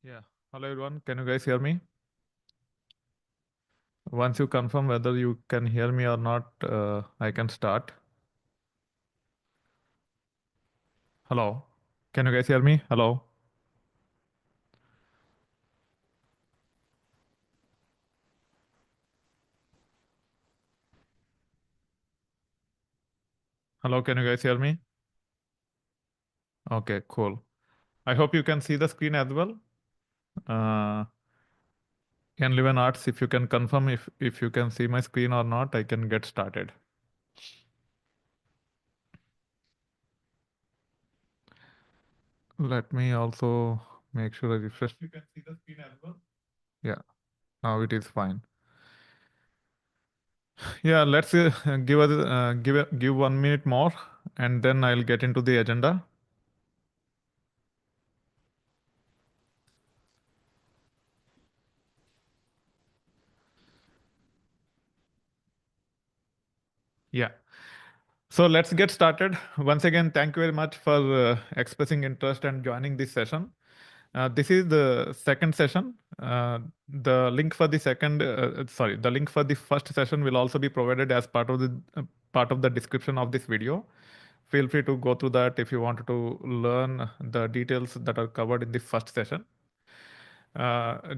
Yeah. Hello everyone. Can you guys hear me? Once you confirm whether you can hear me or not, I can start. Hello. Can you guys hear me? Hello. Hello. Can you guys hear me? Okay, cool. I hope you can see the screen as well. Uh, can live and arts, if you can confirm if you can see my screen or not, I can get started. Let me also make sure I refresh. You can see the screen as well. Yeah. Now it is fine. Yeah, let's give 1 minute more, and then I'll get into the agenda. Yeah. So let's get started. Once again, thank you very much for expressing interest and joining this session. This is the second session. The link for the first session will also be provided as part of the description of this video. Feel free to go through that if you want to learn the details that are covered in the first session.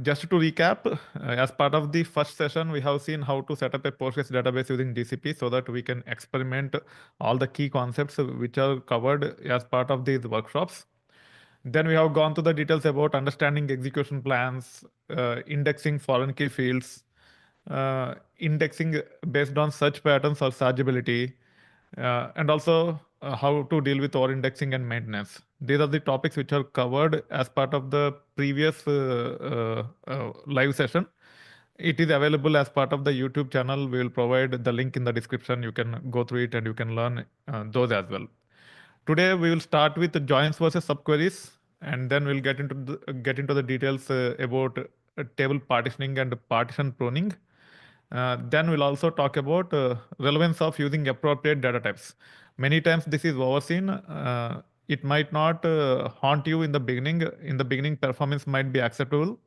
Just to recap, as part of the first session, we have seen how to set up a Postgres database using GCP so that we can experiment all the key concepts which are covered as part of these workshops. Then we have gone to the details about understanding execution plans, indexing foreign key fields, indexing based on search patterns or searchability, and also how to deal with over-indexing and maintenance. These are the topics which are covered as part of the previous live session. It is available as part of the YouTube channel. We will provide the link in the description. You can go through it and you can learn those as well. Today we will start with the joins versus subqueries, and then we'll get into the details about table partitioning and partition pruning. Then we'll also talk about relevance of using appropriate data types. Many times this is overseen. It might not haunt you in the beginning. In the beginning, performance might be acceptable,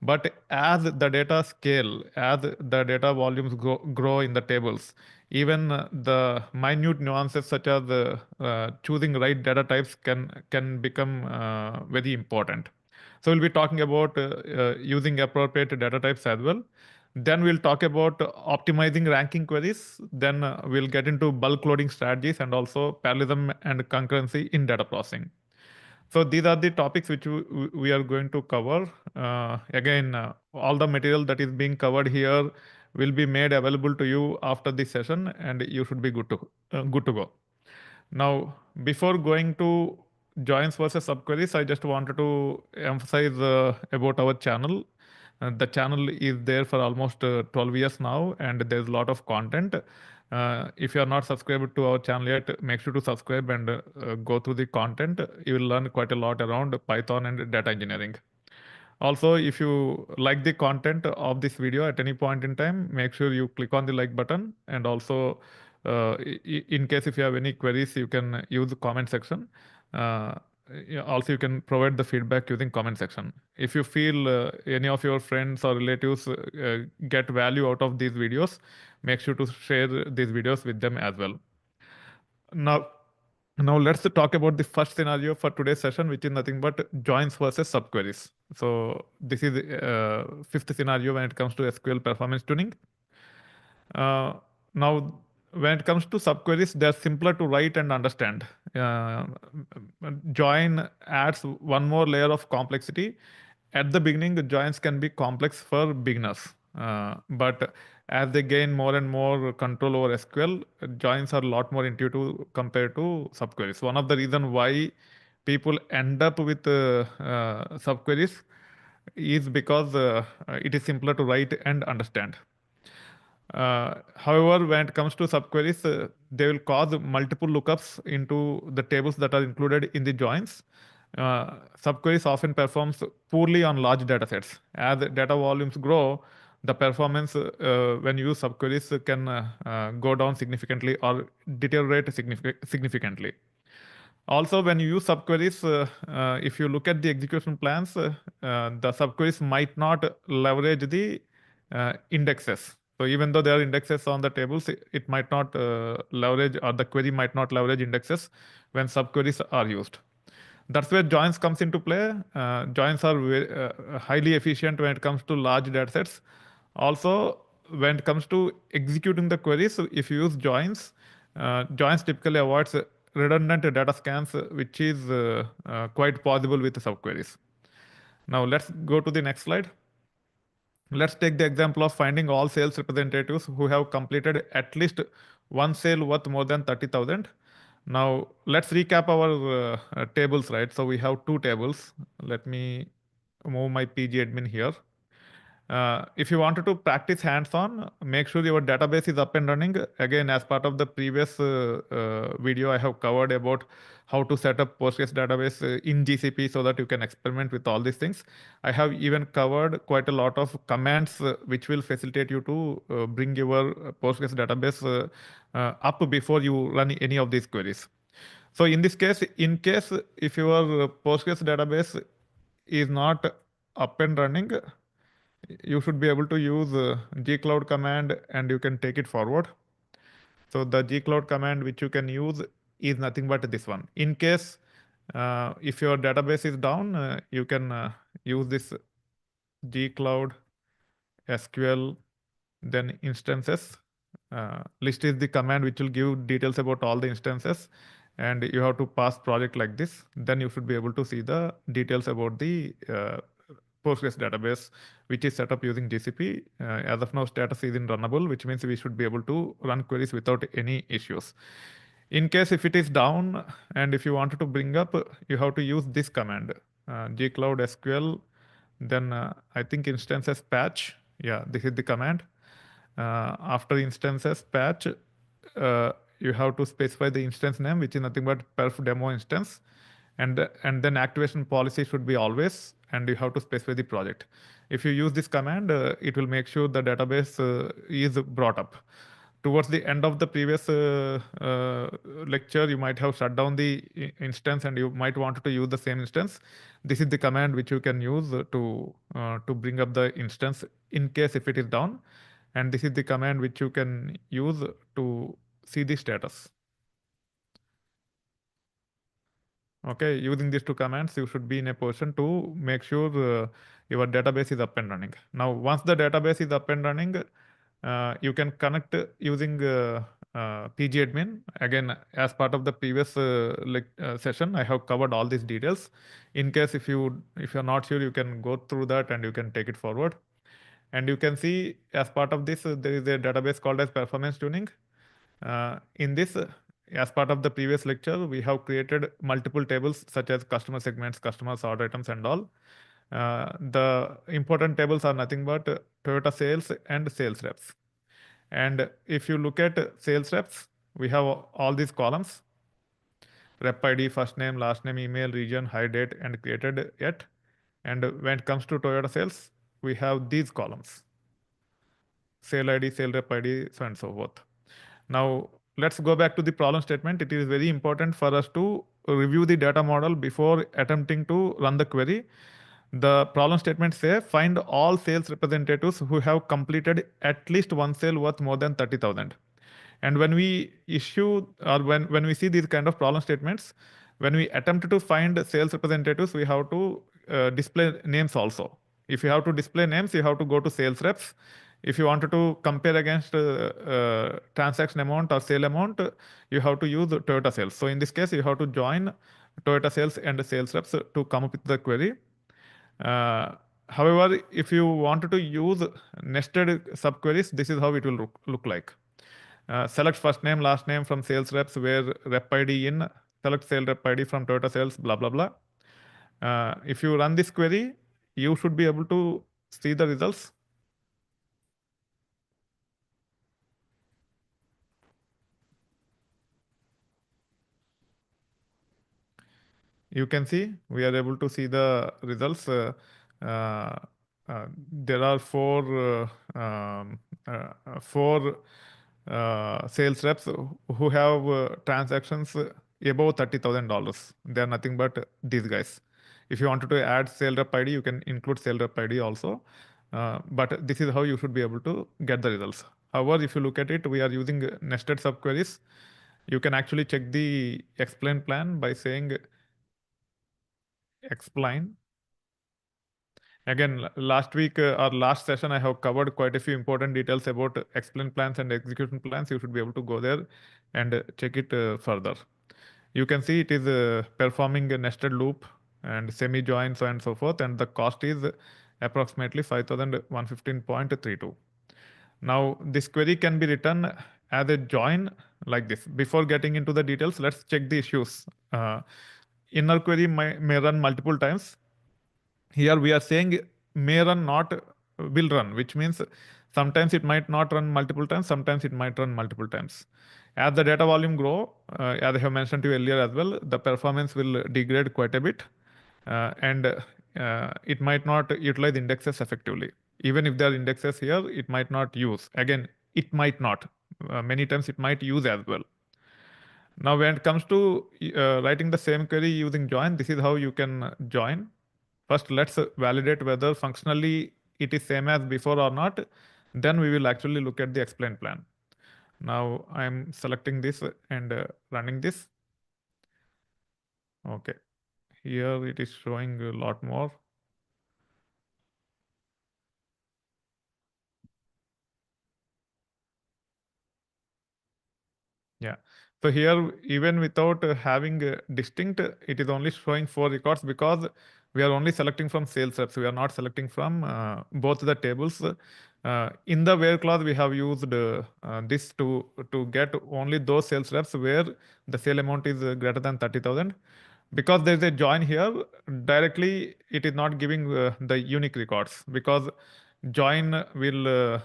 but as the data scale, as the data volumes grow in the tables, even the minute nuances such as choosing right data types can become very important. So we'll be talking about using appropriate data types as well. Then we'll talk about optimizing ranking queries. Then we'll get into bulk loading strategies and also parallelism and concurrency in data processing. So these are the topics which we are going to cover. Again, all the material that is being covered here will be made available to you after this session, and you should be good to go. Now, before going to joins versus subqueries, I just wanted to emphasize about our channel. The channel is there for almost 12 years now, and there's a lot of content. If you are not subscribed to our channel yet, make sure to subscribe and go through the content. You will learn quite a lot around Python and data engineering. Also, if you like the content of this video at any point in time, make sure you click on the like button. And also, in case if you have any queries, you can use the comment section. Uh, yeah, also, you can provide the feedback using comment section. If you feel any of your friends or relatives get value out of these videos, make sure to share these videos with them as well. Now, now let's talk about the first scenario for today's session, which is nothing but joins versus subqueries. So this is fifth scenario when it comes to SQL performance tuning. Uh, Now, when it comes to subqueries, they're simpler to write and understand. Join adds one more layer of complexity. At the beginning, the joins can be complex for beginners, but as they gain more and more control over SQL, joins are a lot more intuitive compared to subqueries. One of the reasons why people end up with subqueries is because it is simpler to write and understand. However, when it comes to subqueries, they will cause multiple lookups into the tables that are included in the joins. Subqueries often performs poorly on large data sets. As data volumes grow, the performance when you use subqueries can go down significantly or deteriorate significantly. Also, when you use subqueries, if you look at the execution plans, the subqueries might not leverage the indexes. So even though there are indexes on the tables, it might not leverage, or the query might not leverage indexes when subqueries are used. That's where joins comes into play. Joins are highly efficient when it comes to large datasets. Also, when it comes to executing the queries, so if you use joins, joins typically avoids redundant data scans, which is quite possible with subqueries. Now let's go to the next slide. Let's take the example of finding all sales representatives who have completed at least one sale worth more than 30,000. Now let's recap our tables, right? So we have two tables. Let me move my PG admin here. If you wanted to practice hands-on, make sure your database is up and running. Again, as part of the previous video, I have covered about how to set up Postgres database in GCP so that you can experiment with all these things. I have even covered quite a lot of commands which will facilitate you to bring your Postgres database up before you run any of these queries. So in this case, in case if your Postgres database is not up and running, you should be able to use gcloud command and you can take it forward. So the gcloud command which you can use is nothing but this one. In case if your database is down, you can use this gcloud SQL, then instances. List is the command which will give details about all the instances, and you have to pass project like this. Then you should be able to see the details about the Postgres database, which is set up using GCP. As of now, status is in runnable, which means we should be able to run queries without any issues. In case if it is down and if you wanted to bring up, you have to use this command, gcloud SQL, then I think instances patch. Yeah, this is the command. After instances patch, you have to specify the instance name, which is nothing but perf demo instance, and then activation policy should be always, and you have to specify the project. If you use this command, it will make sure the database is brought up. Towards the end of the previous lecture, you might have shut down the instance and you might want to use the same instance. This is the command which you can use to bring up the instance in case if it is down. And this is the command which you can use to see the status. Okay, using these two commands, you should be in a position to make sure your database is up and running. Now, once the database is up and running, you can connect using pgadmin. Again, as part of the previous session, I have covered all these details. In case if you're not sure, you can go through that and you can take it forward. And you can see as part of this, there is a database called as performance tuning. In this, as part of the previous lecture, we have created multiple tables such as customer segments, customer sort items, and all. The important tables are nothing but Toyota sales and sales reps. And if you look at sales reps, we have all these columns: rep ID, first name, last name, email, region, hire date, and created yet. And when it comes to Toyota sales, we have these columns: sale ID, sale rep ID, so and so forth. Now, let's go back to the problem statement. It is very important for us to review the data model before attempting to run the query. The problem statement says find all sales representatives who have completed at least one sale worth more than 30,000. And when we issue or when we see these kind of problem statements, when we attempt to find sales representatives, we have to display names also. If you have to display names, you have to go to sales reps. If you wanted to compare against transaction amount or sale amount, you have to use Toyota sales. So in this case, you have to join Toyota sales and sales reps to come up with the query. However, if you wanted to use nested subqueries, this is how it will look like. Select first name, last name from sales reps, where rep ID in, select sale rep ID from Toyota sales, blah, blah, blah. If you run this query, you should be able to see the results. You can see we are able to see the results. There are four sales reps who have transactions above $30,000. They are nothing but these guys. If you wanted to add sale rep ID, you can include sale rep ID also. But this is how you should be able to get the results. However, if you look at it, we are using nested subqueries. You can actually check the explain plan by saying explain. Again, last week or last session, I have covered quite a few important details about explain plans and execution plans. You should be able to go there and check it further. You can see it is performing a nested loop and semi join, so and so forth, and the cost is approximately 5115.32. Now, this query can be written as a join like this. Before getting into the details, let's check the issues. Inner query may run multiple times. Here we are saying may run, not will run, which means sometimes it might not run multiple times, sometimes it might run multiple times. As the data volume grow, as I have mentioned to you earlier as well, the performance will degrade quite a bit, and it might not utilize indexes effectively. Even if there are indexes here, it might not use. Again, it might not. Many times it might use as well. Now, when it comes to writing the same query using join, this is how you can join. First, let's validate whether functionally it is same as before or not. Then we will actually look at the explain plan. Now I'm selecting this and running this. Okay, here it is showing a lot more. Yeah. So here, even without having distinct, it is only showing 4 records because we are only selecting from sales reps. We are not selecting from both the tables. In the where clause, we have used this to get only those sales reps where the sale amount is greater than 30,000. Because there is a join here, directly it is not giving the unique records, because join will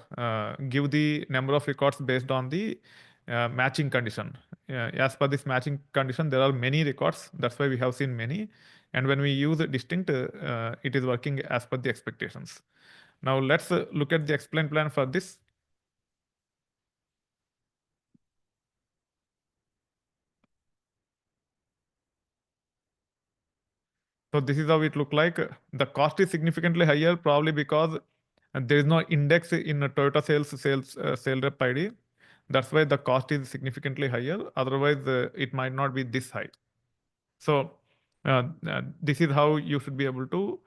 give the number of records based on the matching condition. As per this matching condition, there are many records. That's why we have seen many. And when we use a distinct, it is working as per the expectations. Now let's look at the explain plan for this. So this is how it look like. The cost is significantly higher, probably because there is no index in a Toyota sale rep ID. That's why the cost is significantly higher. Otherwise, it might not be this high. So this is how you should be able to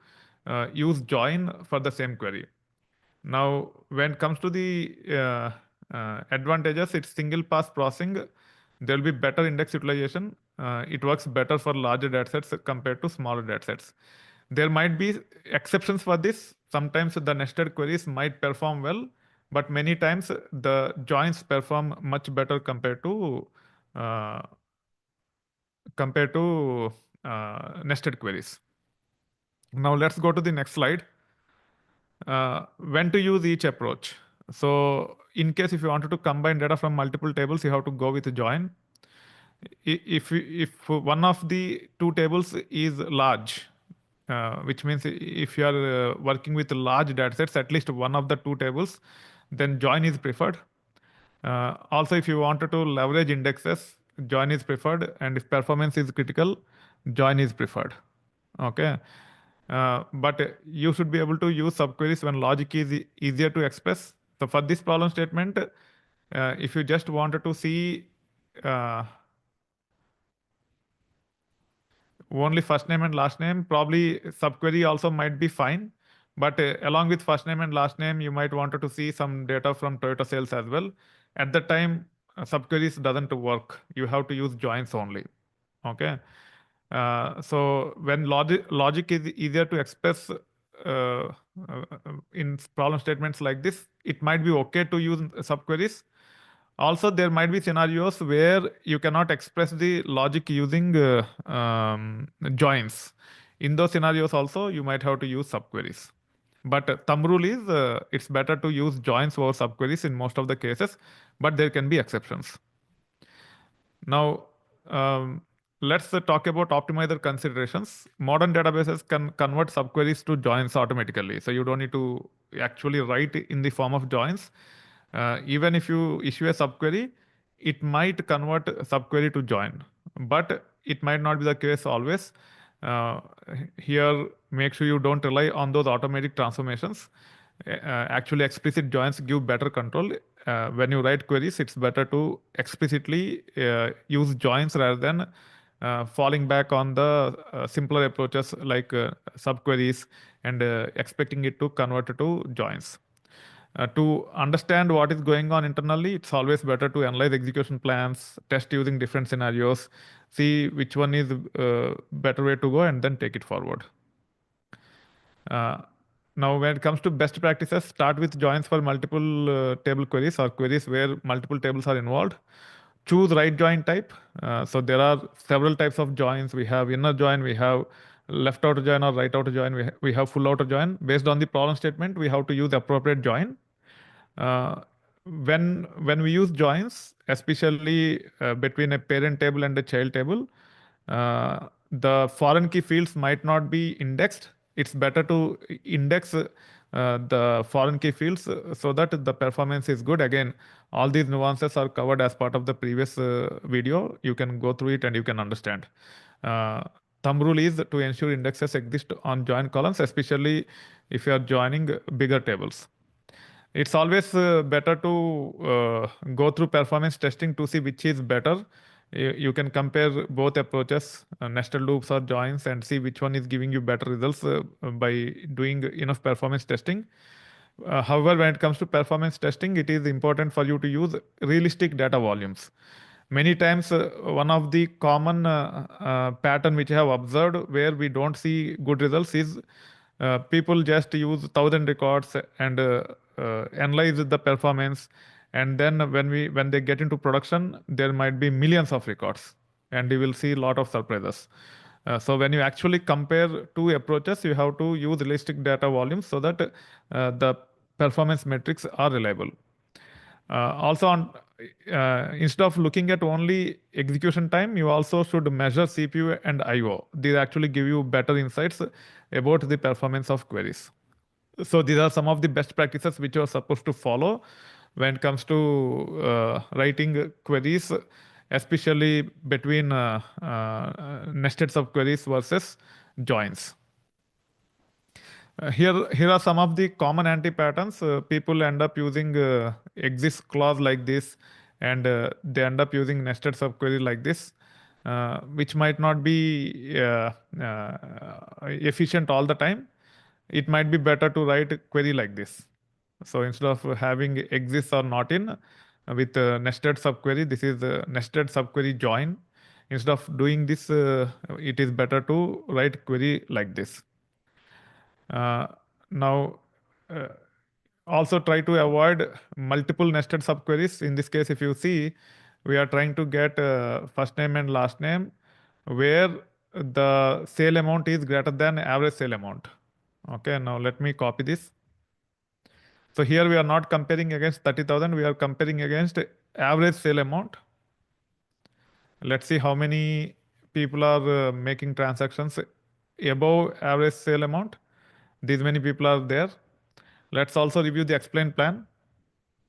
use join for the same query. Now, when it comes to the advantages, it's single pass processing. There will be better index utilization. It works better for larger datasets compared to smaller datasets. There might be exceptions for this. Sometimes the nested queries might perform well, but many times the joins perform much better uh, compared to nested queries. Now let's go to the next slide. When to use each approach. So in case if you wanted to combine data from multiple tables, you have to go with a join. If one of the two tables is large, which means if you are working with large datasets, at least one of the two tables, then join is preferred. Also, if you wanted to leverage indexes, join is preferred, and if performance is critical, join is preferred. Okay. But you should be able to use subqueries when logic is easier to express. So for this problem statement, if you just wanted to see uh, only first name and last name, probably subquery also might be fine. But along with first name and last name, you might wanted to see some data from Toyota sales as well. At the time, subqueries doesn't work. You have to use joins only. Okay. So when logic is easier to express in problem statements like this, it might be okay to use subqueries. Also, there might be scenarios where you cannot express the logic using joins. In those scenarios also, you might have to use subqueries. But thumb rule is it's better to use joins over subqueries in most of the cases, but there can be exceptions. Now, let's talk about optimizer considerations. Modern databases can convert subqueries to joins automatically. So you don't need to actually write in the form of joins. Even if you issue a subquery, it might convert subquery to join. but it might not be the case always. Uh, Here, make sure you don't rely on those automatic transformations. Actually, explicit joins give better control. When you write queries, it's better to explicitly use joins rather than falling back on the simpler approaches like subqueries and expecting it to convert to joins. To understand what is going on internally, it's always better to analyze execution plans, test using different scenarios, see which one is better way to go, and then take it forward. Uh, Now, when it comes to best practices, start with joins for multiple table queries or queries where multiple tables are involved. Choose right join type. So there are several types of joins. We have inner join, we have left outer join or right outer join, we have full outer join. Based on the problem statement, we have to use appropriate join. Uh, when we use joins, especially between a parent table and a child table, the foreign key fields might not be indexed. It's better to index the foreign key fields so that the performance is good. Again, all these nuances are covered as part of the previous video. You can go through it and you can understand. Uh, Thumb rule is to ensure indexes exist on join columns, especially if you are joining bigger tables. It's always better to go through performance testing to see which is better. You can compare both approaches, nested loops or joins, and see which one is giving you better results by doing enough performance testing. However, when it comes to performance testing, it is important for you to use realistic data volumes. Many times, one of the common pattern which I have observed where we don't see good results is people just use 1,000 records and analyze the performance, and then when they get into production, there might be millions of records, and you will see a lot of surprises. So when you actually compare two approaches, you have to use realistic data volumes so that the performance metrics are reliable. Also, instead of looking at only execution time, you also should measure CPU and I/O. These actually give you better insights about the performance of queries. So these are some of the best practices which you are supposed to follow when it comes to writing queries, especially between nested subqueries versus joins. Here are some of the common anti-patterns. People end up using exist clause like this, and they end up using nested subquery like this, which might not be efficient all the time. It might be better to write a query like this. So instead of having exists or not in with nested subquery, this is nested subquery join. Instead of doing this, it is better to write query like this. Uh, Now, uh, also try to avoid multiple nested subqueries. In this case, if you see, we are trying to get first name and last name where the sale amount is greater than average sale amount. Okay, now let me copy this. So here we are not comparing against 30,000, we are comparing against average sale amount. Let's see how many people are making transactions above average sale amount. These many people are there. Let's also review the explain plan.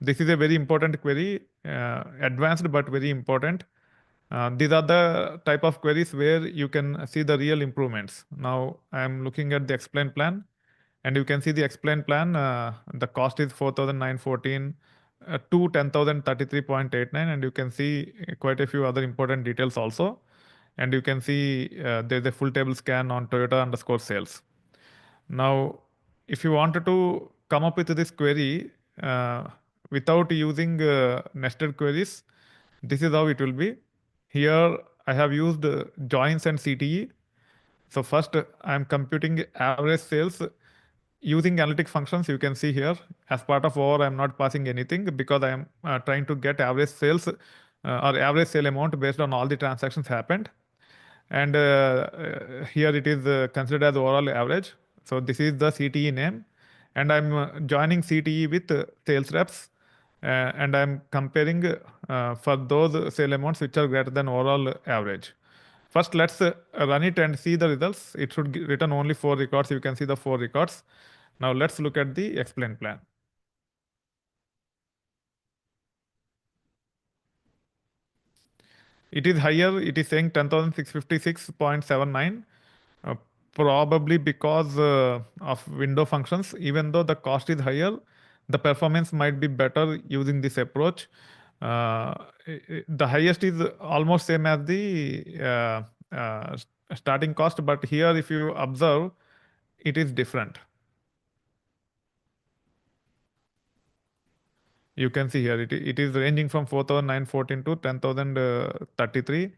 This is a very important query, advanced but very important. These are the type of queries where you can see the real improvements. Now I am looking at the explain plan, and you can see the explain plan. The cost is 4,914 to 10,033.89, and you can see quite a few other important details also. And you can see there's a full table scan on Toyota underscore sales. Now, if you wanted to come up with this query without using nested queries, this is how it will be. Here I have used joins and CTE. So first I am computing average sales using analytic functions. You can see here as part of OR I am not passing anything because I am trying to get average sales or average sale amount based on all the transactions happened. And here it is considered as overall average. So this is the CTE name, and I'm joining CTE with sales reps, and I'm comparing for those sale amounts which are greater than overall average. First, let's run it and see the results. It should return only 4 records. You can see the 4 records. Now let's look at the explain plan. it is higher. It is saying 10,656.79. Uh, Probably because of window functions. Even though the cost is higher, the performance might be better using this approach. The highest is almost same as the starting cost, but here if you observe, it is different. You can see here it is ranging from 4,914 to 10,033.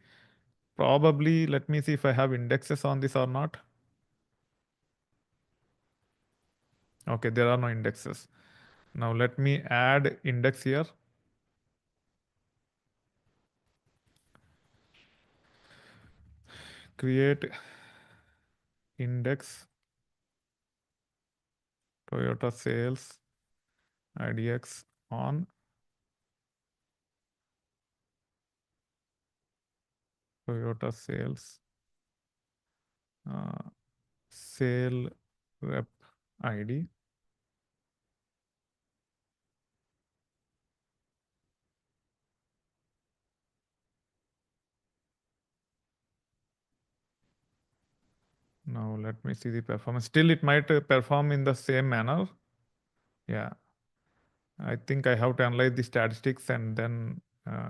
Probably, let me see if I have indexes on this or not. Okay, there are no indexes. Now let me add index here. Create index Toyota sales IDX on Toyota sales uh, sale rep ID. Now let me see the performance. Still, it might perform in the same manner. Yeah, I think I have to analyze the statistics and then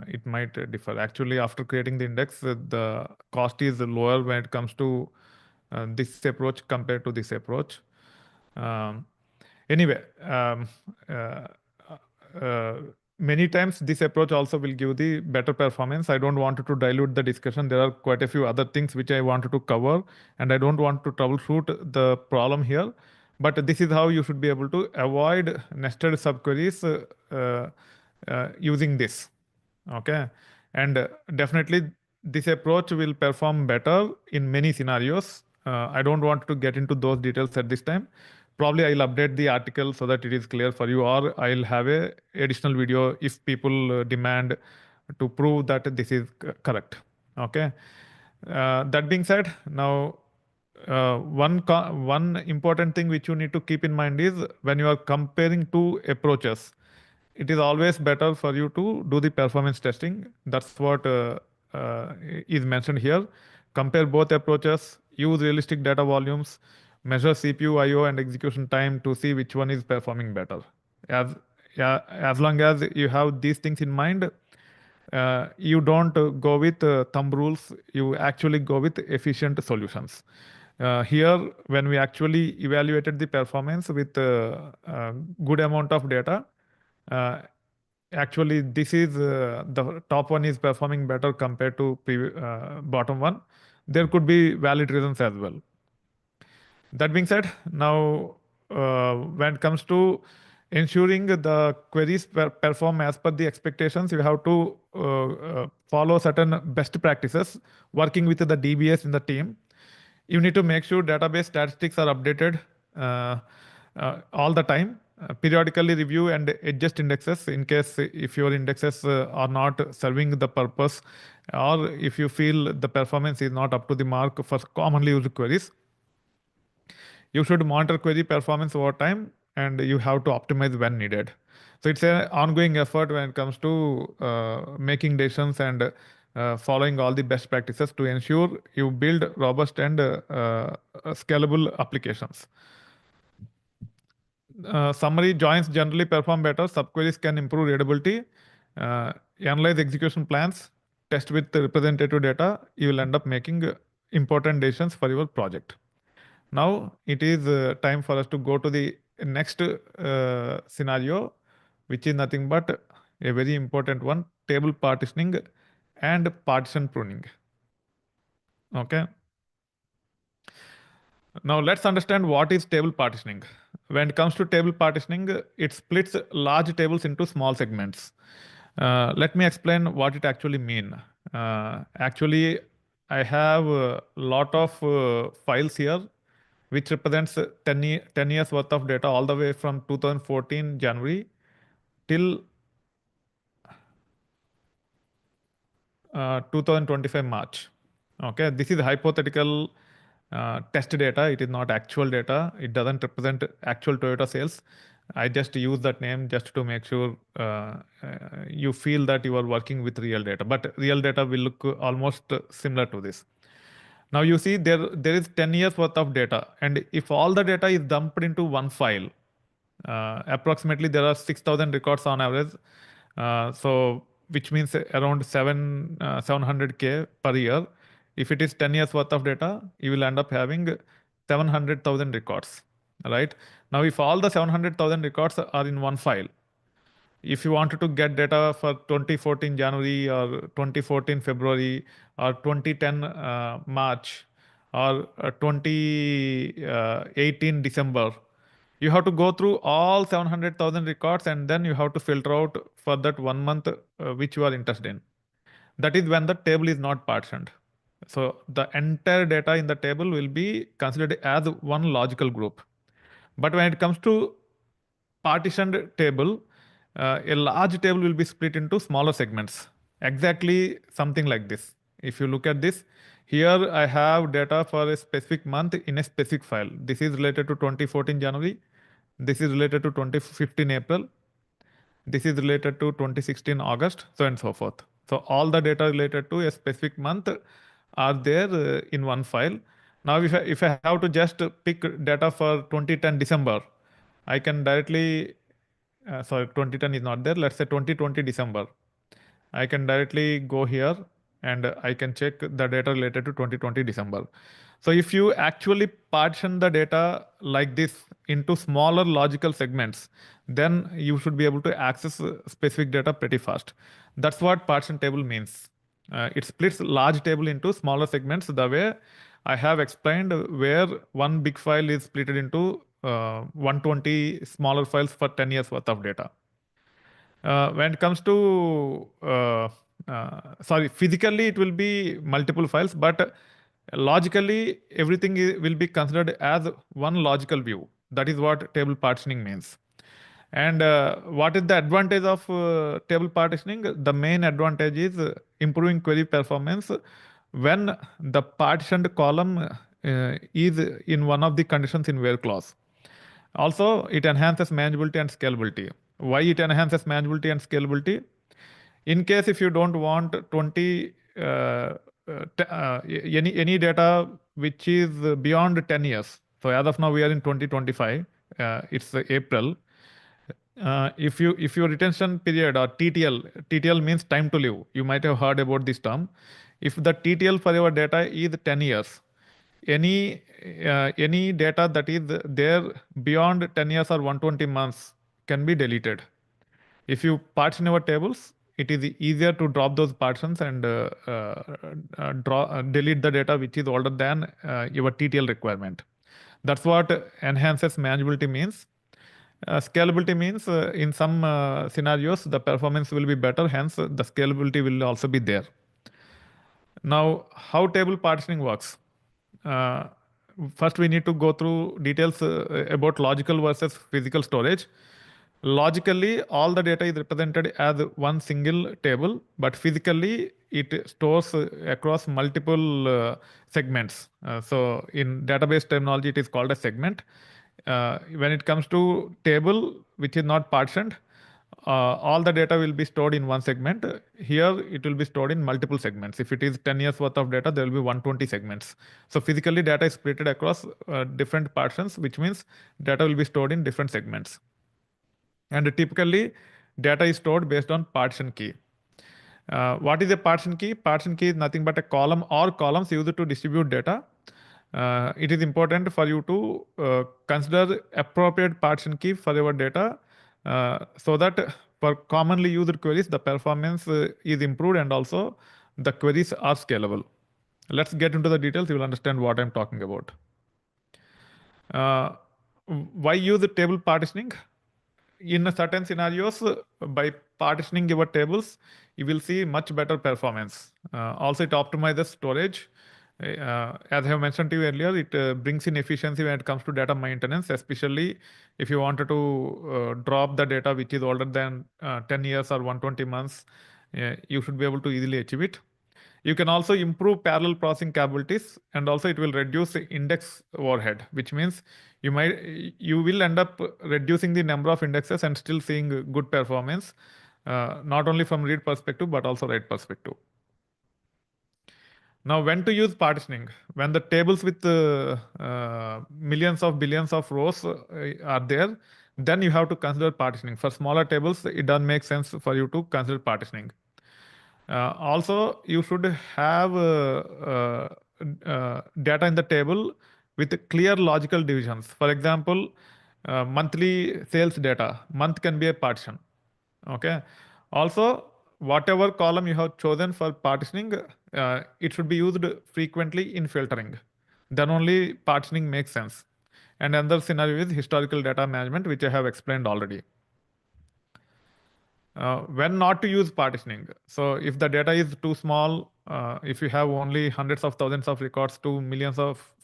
it might differ. Actually, after creating the index, the cost is lower when it comes to this approach compared to this approach. Um, Anyway, uh, uh, many times this approach also will give the better performance. I don't want to dilute the discussion. There are quite a few other things which I wanted to cover, and I don't want to troubleshoot the problem here. But this is how you should be able to avoid nested subqueries using this. Okay, and definitely this approach will perform better in many scenarios. I don't want to get into those details at this time. Probably I'll update the article so that it is clear for you, or I'll have a additional video if people demand to prove that this is correct. Okay. That being said, now one important thing which you need to keep in mind is when you are comparing two approaches, it is always better for you to do the performance testing. That's what is mentioned here. Compare both approaches, use realistic data volumes, measure CPU, IO, and execution time to see which one is performing better. As, yeah, as long as you have these things in mind, you don't go with thumb rules, you actually go with efficient solutions. Here, when we actually evaluated the performance with good amount of data, uh, actually this is the top one is performing better compared to bottom one. There could be valid reasons as well. That being said, now when it comes to ensuring the queries perform as per the expectations, you have to follow certain best practices working with the DBS in the team. You need to make sure database statistics are updated all the time. Periodically review and adjust indexes in case if your indexes are not serving the purpose, or if you feel the performance is not up to the mark for commonly used queries. You should monitor query performance over time, and you have to optimize when needed. So it's an ongoing effort when it comes to making decisions and following all the best practices to ensure you build robust and scalable applications. Summary: joins generally perform better. Subqueries can improve readability. Analyze execution plans. Test with representative data. You will end up making important decisions for your project. Now it is time for us to go to the next scenario, which is nothing but a very important one: table partitioning and partition pruning. Okay. Now let's understand what is table partitioning. When it comes to table partitioning, it splits large tables into small segments. Let me explain what it actually mean. Actually, I have a lot of files here, which represents 10 years worth of data all the way from 2014 January till 2025 March. Okay, this is hypothetical test data. It is not actual data. It doesn't represent actual Toyota sales. I just use that name just to make sure you feel that you are working with real data. But real data will look almost similar to this. Now you see there is 10 years worth of data, and if all the data is dumped into one file, approximately there are 6,000 records on average. So which means around 700K per year. If it is 10 years worth of data, you will end up having 700,000 records, right? Now, if all the 700,000 records are in one file, if you wanted to get data for 2014 January or 2014 February or 2010 March or 2018 December, you have to go through all 700,000 records and then you have to filter out for that 1 month which you are interested in. That is when the table is not partitioned. So the entire data in the table will be considered as one logical group. But when it comes to partitioned table, a large table will be split into smaller segments. Exactly something like this. If you look at this, here I have data for a specific month in a specific file. This is related to 2014 January. This is related to 2015 April. This is related to 2016 August, so and so forth. So all the data related to a specific month are there in one file. Now, if I have to just pick data for 2010 December, I can directly, sorry, 2010 is not there. Let's say 2020 December. I can directly go here and I can check the data related to 2020 December. So if you actually partition the data like this into smaller logical segments, then you should be able to access specific data pretty fast. That's what partition table means. It splits large table into smaller segments the way I have explained, where one big file is split into 120 smaller files for 10 years worth of data. When it comes to sorry, physically it will be multiple files, but logically everything will be considered as one logical view. That is what table partitioning means. And what is the advantage of table partitioning? The main advantage is improving query performance when the partitioned column is in one of the conditions in where clause. Also, it enhances manageability and scalability. Why it enhances manageability and scalability? In case if you don't want 20 any data which is beyond 10 years. So as of now we are in 2025. It's April. If your retention period or TTL means time to live. You might have heard about this term. If the TTL for your data is 10 years, any data that is there beyond 10 years or 120 months can be deleted. If you partition your tables, it is easier to drop those partitions and delete the data which is older than your TTL requirement. That's what enhances manageability means. Scalability means in some scenarios the performance will be better, hence the scalability will also be there. Now, how table partitioning works? Uh, First, we need to go through details about logical versus physical storage. Logically, all the data is represented as one single table, but physically it stores across multiple segments. So in database terminology, it is called a segment. When it comes to table, which is not partitioned, all the data will be stored in one segment. Here, it will be stored in multiple segments. If it is 10 years worth of data, there will be 120 segments. So physically, data is splitted across different partitions, which means data will be stored in different segments. And typically, data is stored based on partition key. What is a partition key? Partition key is nothing but a column or columns used to distribute data. It is important for you to consider appropriate partition key for your data so that for commonly used queries, the performance is improved and also the queries are scalable. Let's get into the details. You will understand what I'm talking about. Why use table partitioning? In certain scenarios, by partitioning your tables, you will see much better performance. Also, it optimizes storage. As I have mentioned to you earlier, it brings in efficiency when it comes to data maintenance, especially if you wanted to drop the data which is older than 10 years or 120 months, you should be able to easily achieve it. You can also improve parallel processing capabilities, and also it will reduce the index overhead, which means you will end up reducing the number of indexes and still seeing good performance, not only from read perspective but also write perspective. Now, when to use partitioning? When the tables with millions of billions of rows are there, then you have to consider partitioning. For smaller tables, it doesn't make sense for you to consider partitioning. Also, you should have data in the table with clear logical divisions. For example, monthly sales data, month can be a partition. Okay. Also, whatever column you have chosen for partitioning, it should be used frequently in filtering. Then only partitioning makes sense. And another scenario is historical data management, which I have explained already. When not to use partitioning. So if the data is too small, if you have only hundreds of thousands of records to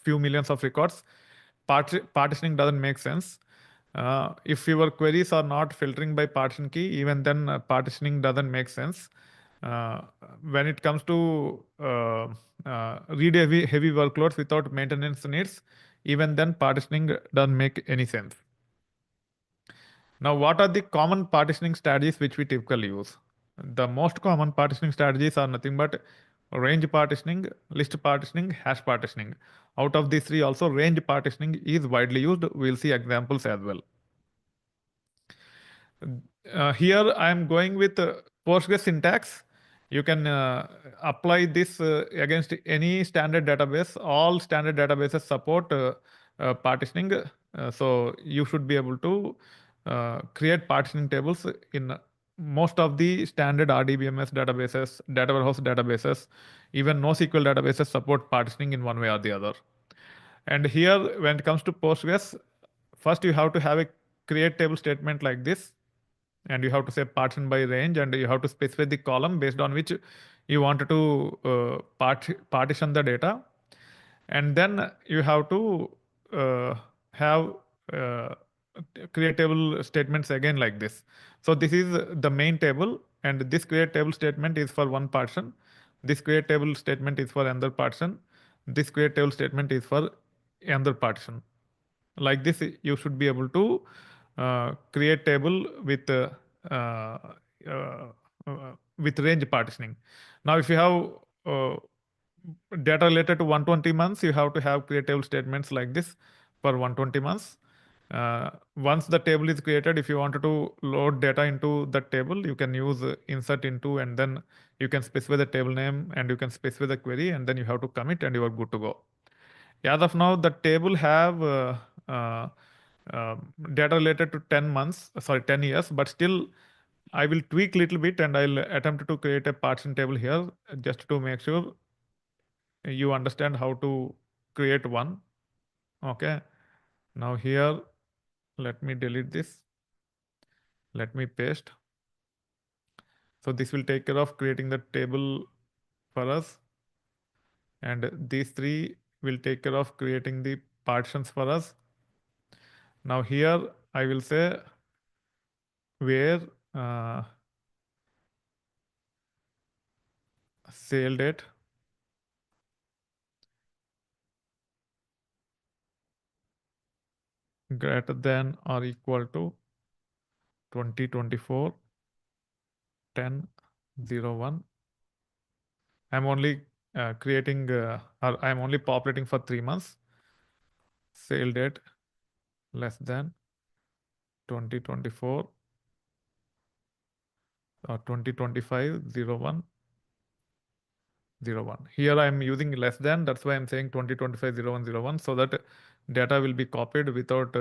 few millions of records, partitioning doesn't make sense. If your queries are not filtering by partition key, even then partitioning doesn't make sense. Uh, when it comes to read heavy workloads without maintenance needs, even then partitioning doesn't make any sense. Now, what are the common partitioning strategies which we typically use? The most common partitioning strategies are nothing but range partitioning, list partitioning, hash partitioning. Out of these three, also range partitioning is widely used. We'll see examples as well. Here I am going with Postgres syntax. You can apply this against any standard database. All standard databases support partitioning. So you should be able to create partitioning tables in most of the standard RDBMS databases, data warehouse databases, even NoSQL databases support partitioning in one way or the other. And here, when it comes to Postgres, first you have to have a create table statement like this, and you have to say partition by range, and you have to specify the column based on which you want to partition the data, and then you have to have uh, create table statements again like this. So this is the main table, and this create table statement is for one partition, this create table statement is for another partition, this create table statement is for another partition. Like this, you should be able to create table uh, uh, with range partitioning. Now, if you have data related to 120 months, you have to have create table statements like this for 120 months. Once the table is created, if you wanted to load data into the table, you can use insert into, and then you can specify the table name and you can specify the query, and then you have to commit and you are good to go. As of now, the table have uh, uh, data related to 10 months, sorry, 10 years, but still I will tweak little bit and I'll attempt to create a partition table here just to make sure you understand how to create one. Okay. Now here, let me delete this. Let me paste. So this will take care of creating the table for us. And these three will take care of creating the partitions for us. Now here I will say where sale date greater than or equal to 2024 10/01. I'm only creating or I'm only populating for 3 months. Sale date less than 2024 or 2025 01. Here I'm using less than, that's why I'm saying 2025 01 so that data will be copied without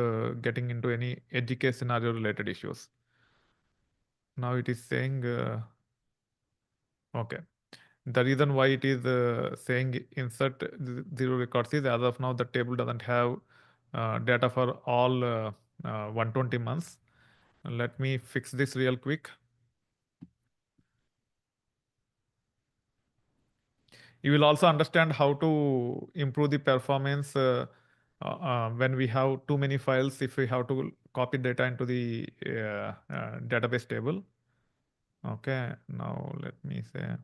getting into any edge case scenario related issues. Now it is saying, okay. The reason why it is saying insert zero records is as of now the table doesn't have data for all 120 months. Let me fix this real quick. You will also understand how to improve the performance when we have too many files, if we have to copy data into the database table. Okay, now let me say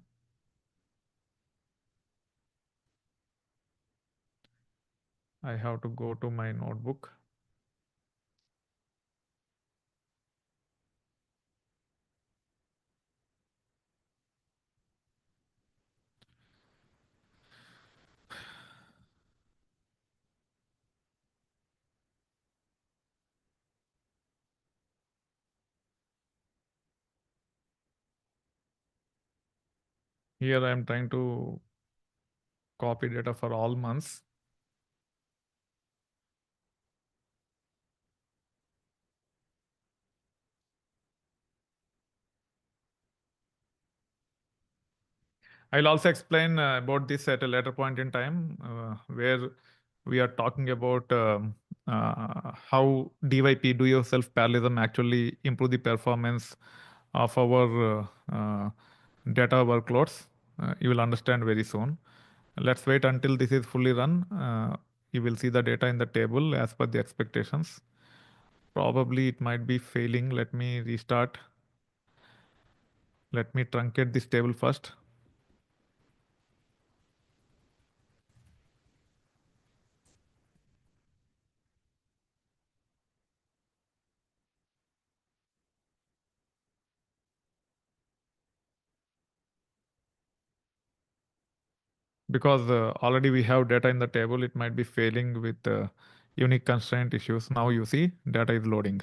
I have to go to my notebook. Here I am trying to copy data for all months. I'll also explain about this at a later point in time, where we are talking about how DYP, do yourself parallelism, actually improve the performance of our data workloads. You will understand very soon. Let's wait until this is fully run. You will see the data in the table as per the expectations. Probably it might be failing. Let me restart. Let me truncate this table first. Because already we have data in the table, it might be failing with unique constraint issues. Now you see data is loading.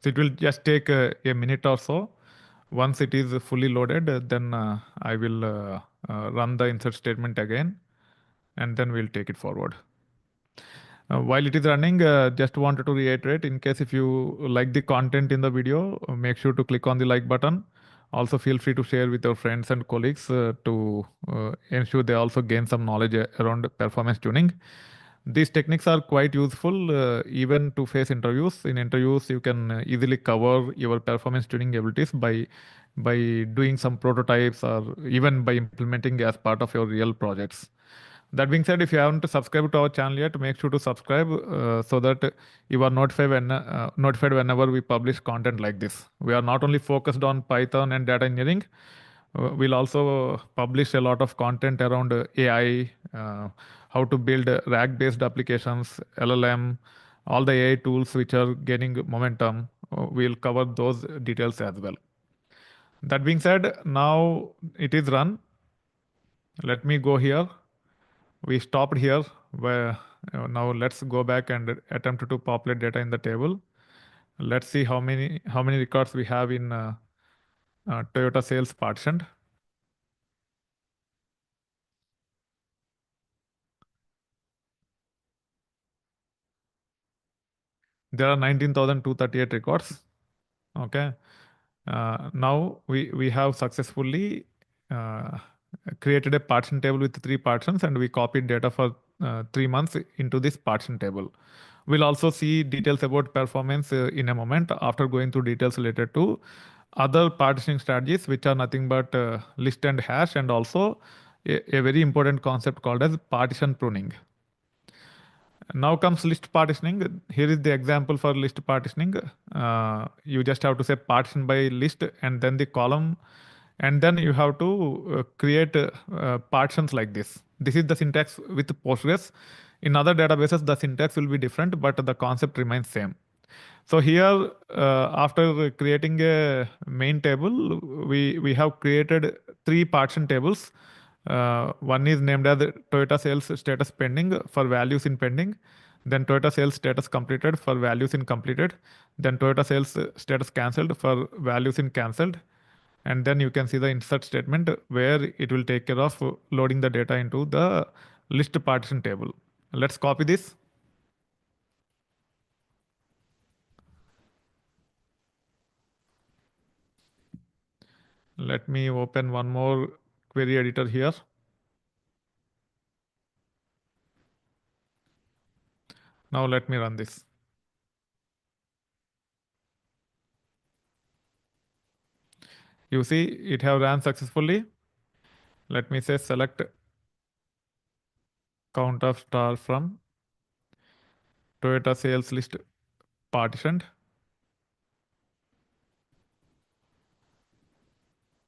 So it will just take a minute or so. Once it is fully loaded, then I will run the insert statement again, and then we'll take it forward. While it is running, just wanted to reiterate, in case if you like the content in the video, make sure to click on the like button. Also feel free to share with your friends and colleagues to ensure they also gain some knowledge around performance tuning. These techniques are quite useful even to face interviews. In interviews, you can easily cover your performance tuning abilities by doing some prototypes or even by implementing as part of your real projects. That being said, if you haven't subscribed to our channel yet, make sure to subscribe so that you are notified whenever we publish content like this. We are not only focused on Python and data engineering, we'll also publish a lot of content around AI, how to build RAG-based applications, LLM, all the AI tools which are gaining momentum. We'll cover those details as well. That being said, now it is run. Let me go here. We stopped here. Where now let's go back and attempt to populate data in the table. Let's see how many records we have in Toyota sales partitioned. There are 19,238 records. Okay. Now we have successfully uh, created a partition table with three partitions, and we copied data for 3 months into this partition table. We'll also see details about performance in a moment after going through details related to other partitioning strategies, which are nothing but list and hash, and also a very important concept called as partition pruning. Now comes list partitioning. Here is the example for list partitioning. You just have to say partition by list and then the column, and then you have to create partitions like this. This is the syntax with Postgres. In other databases, the syntax will be different, but the concept remains same. So here, after creating a main table, we have created three partition tables. One is named as Toyota sales status pending for values in pending, then Toyota sales status completed for values in completed, then Toyota sales status cancelled for values in cancelled, and then you can see the insert statement where it will take care of loading the data into the list partition table. Let's copy this. Let me open one more query editor here. Now let me run this. You see it have ran successfully. Let me say select count of star from Toyota sales list partitioned.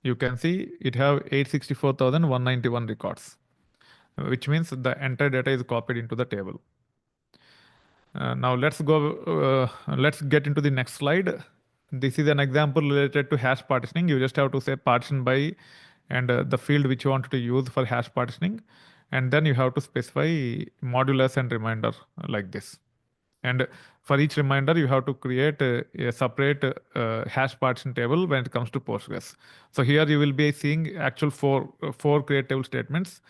You can see it have 864,191 records. which means the entire data is copied into the table. Now let's get into the next slide. This is an example related to hash partitioning. You just have to say partition by and the field which you want to use for hash partitioning. And then you have to specify modulus and reminder like this. And for each reminder, you have to create a separate hash partition table when it comes to Postgres. So here you will be seeing actual four create table statements.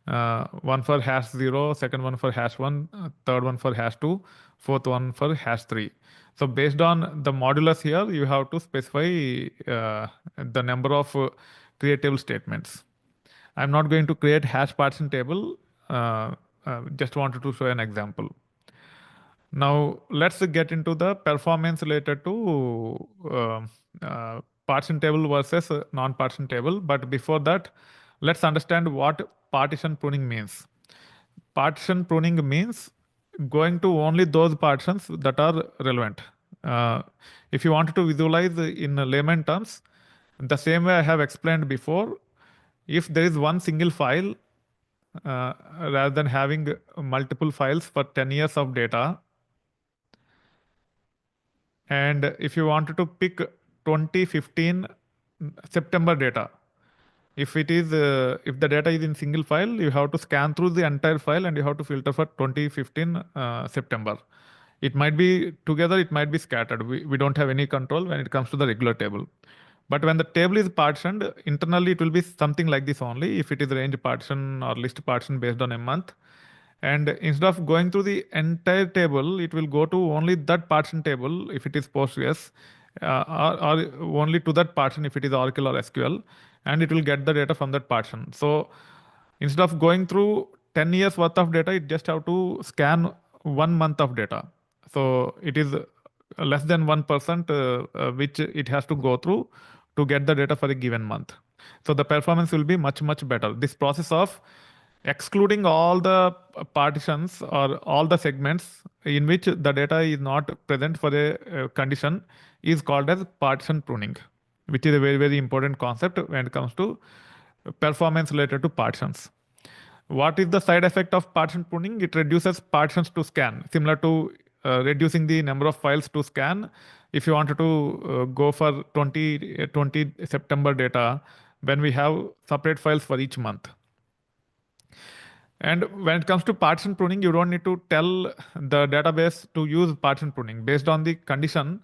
One for hash 0, second one for hash 1, third one for hash 2, fourth one for hash 3. So based on the modulus here, you have to specify the number of create table statements. I'm not going to create hash partition table. Just wanted to show an example. Now let's get into the performance related to partition table versus non-partition table. But before that, let's understand what partition pruning means. Partition pruning means going to only those partitions that are relevant. Uh, if you want to visualize in layman terms, the same way I have explained before, if there is one single file, rather than having multiple files for 10 years of data, and if you wanted to pick 2015 September data, if the data is in single file, you have to scan through the entire file and you have to filter for 2015 September. It might be together, it might be scattered. We don't have any control when it comes to the regular table. But when the table is partitioned, internally it will be something like this only if it is range partition or list partition based on a month. And instead of going through the entire table, it will go to only that partition table if it is Postgres, or only to that partition if it is Oracle or SQL, and it will get the data from that partition. So instead of going through 10 years worth of data, it just have to scan 1 month of data. So it is less than 1% which it has to go through to get the data for a given month. So the performance will be much, much better. This process of excluding all the partitions or all the segments in which the data is not present for a condition is called as partition pruning, which is a very, very important concept when it comes to performance related to partitions. What is the side effect of partition pruning? It reduces partitions to scan, similar to reducing the number of files to scan. If you wanted to go for 20 September data, when we have separate files for each month. And when it comes to partition pruning, you don't need to tell the database to use partition pruning. Based on the condition,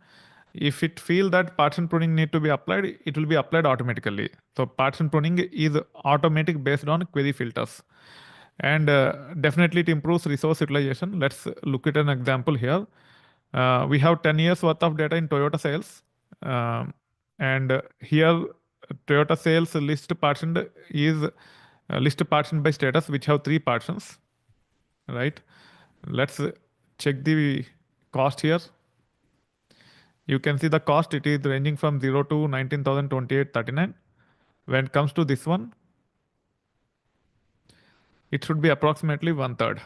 if it feel that partition pruning need to be applied, it will be applied automatically. So partition pruning is automatic based on query filters. And definitely it improves resource utilization. Let's look at an example here. We have 10 years worth of data in Toyota sales. And here Toyota sales list partitioned is list partitioned by status, which have three partitions, right? Let's check the cost here. You can see the cost, it is ranging from 0 to 19,028.39. When it comes to this one, it should be approximately one third.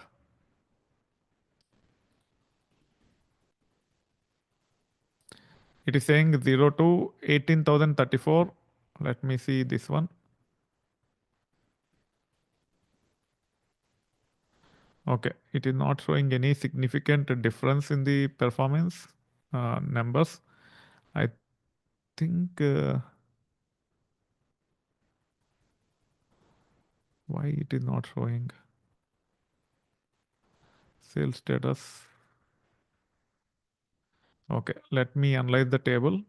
It is saying 0 to 18,034. Let me see this one. Okay, it is not showing any significant difference in the performance numbers. I think why it is not showing sales status. Okay, let me analyze the table.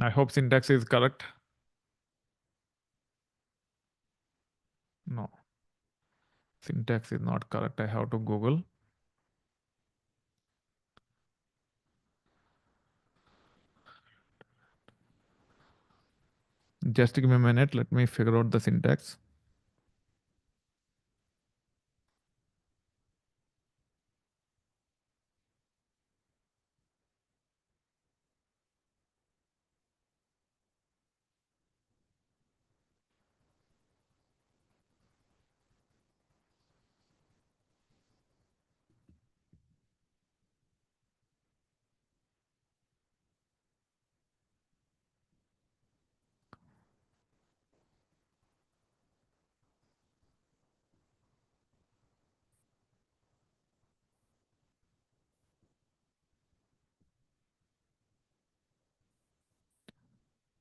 I hope syntax is correct. No, syntax is not correct. I have to Google. Just give me a minute. Let me figure out the syntax.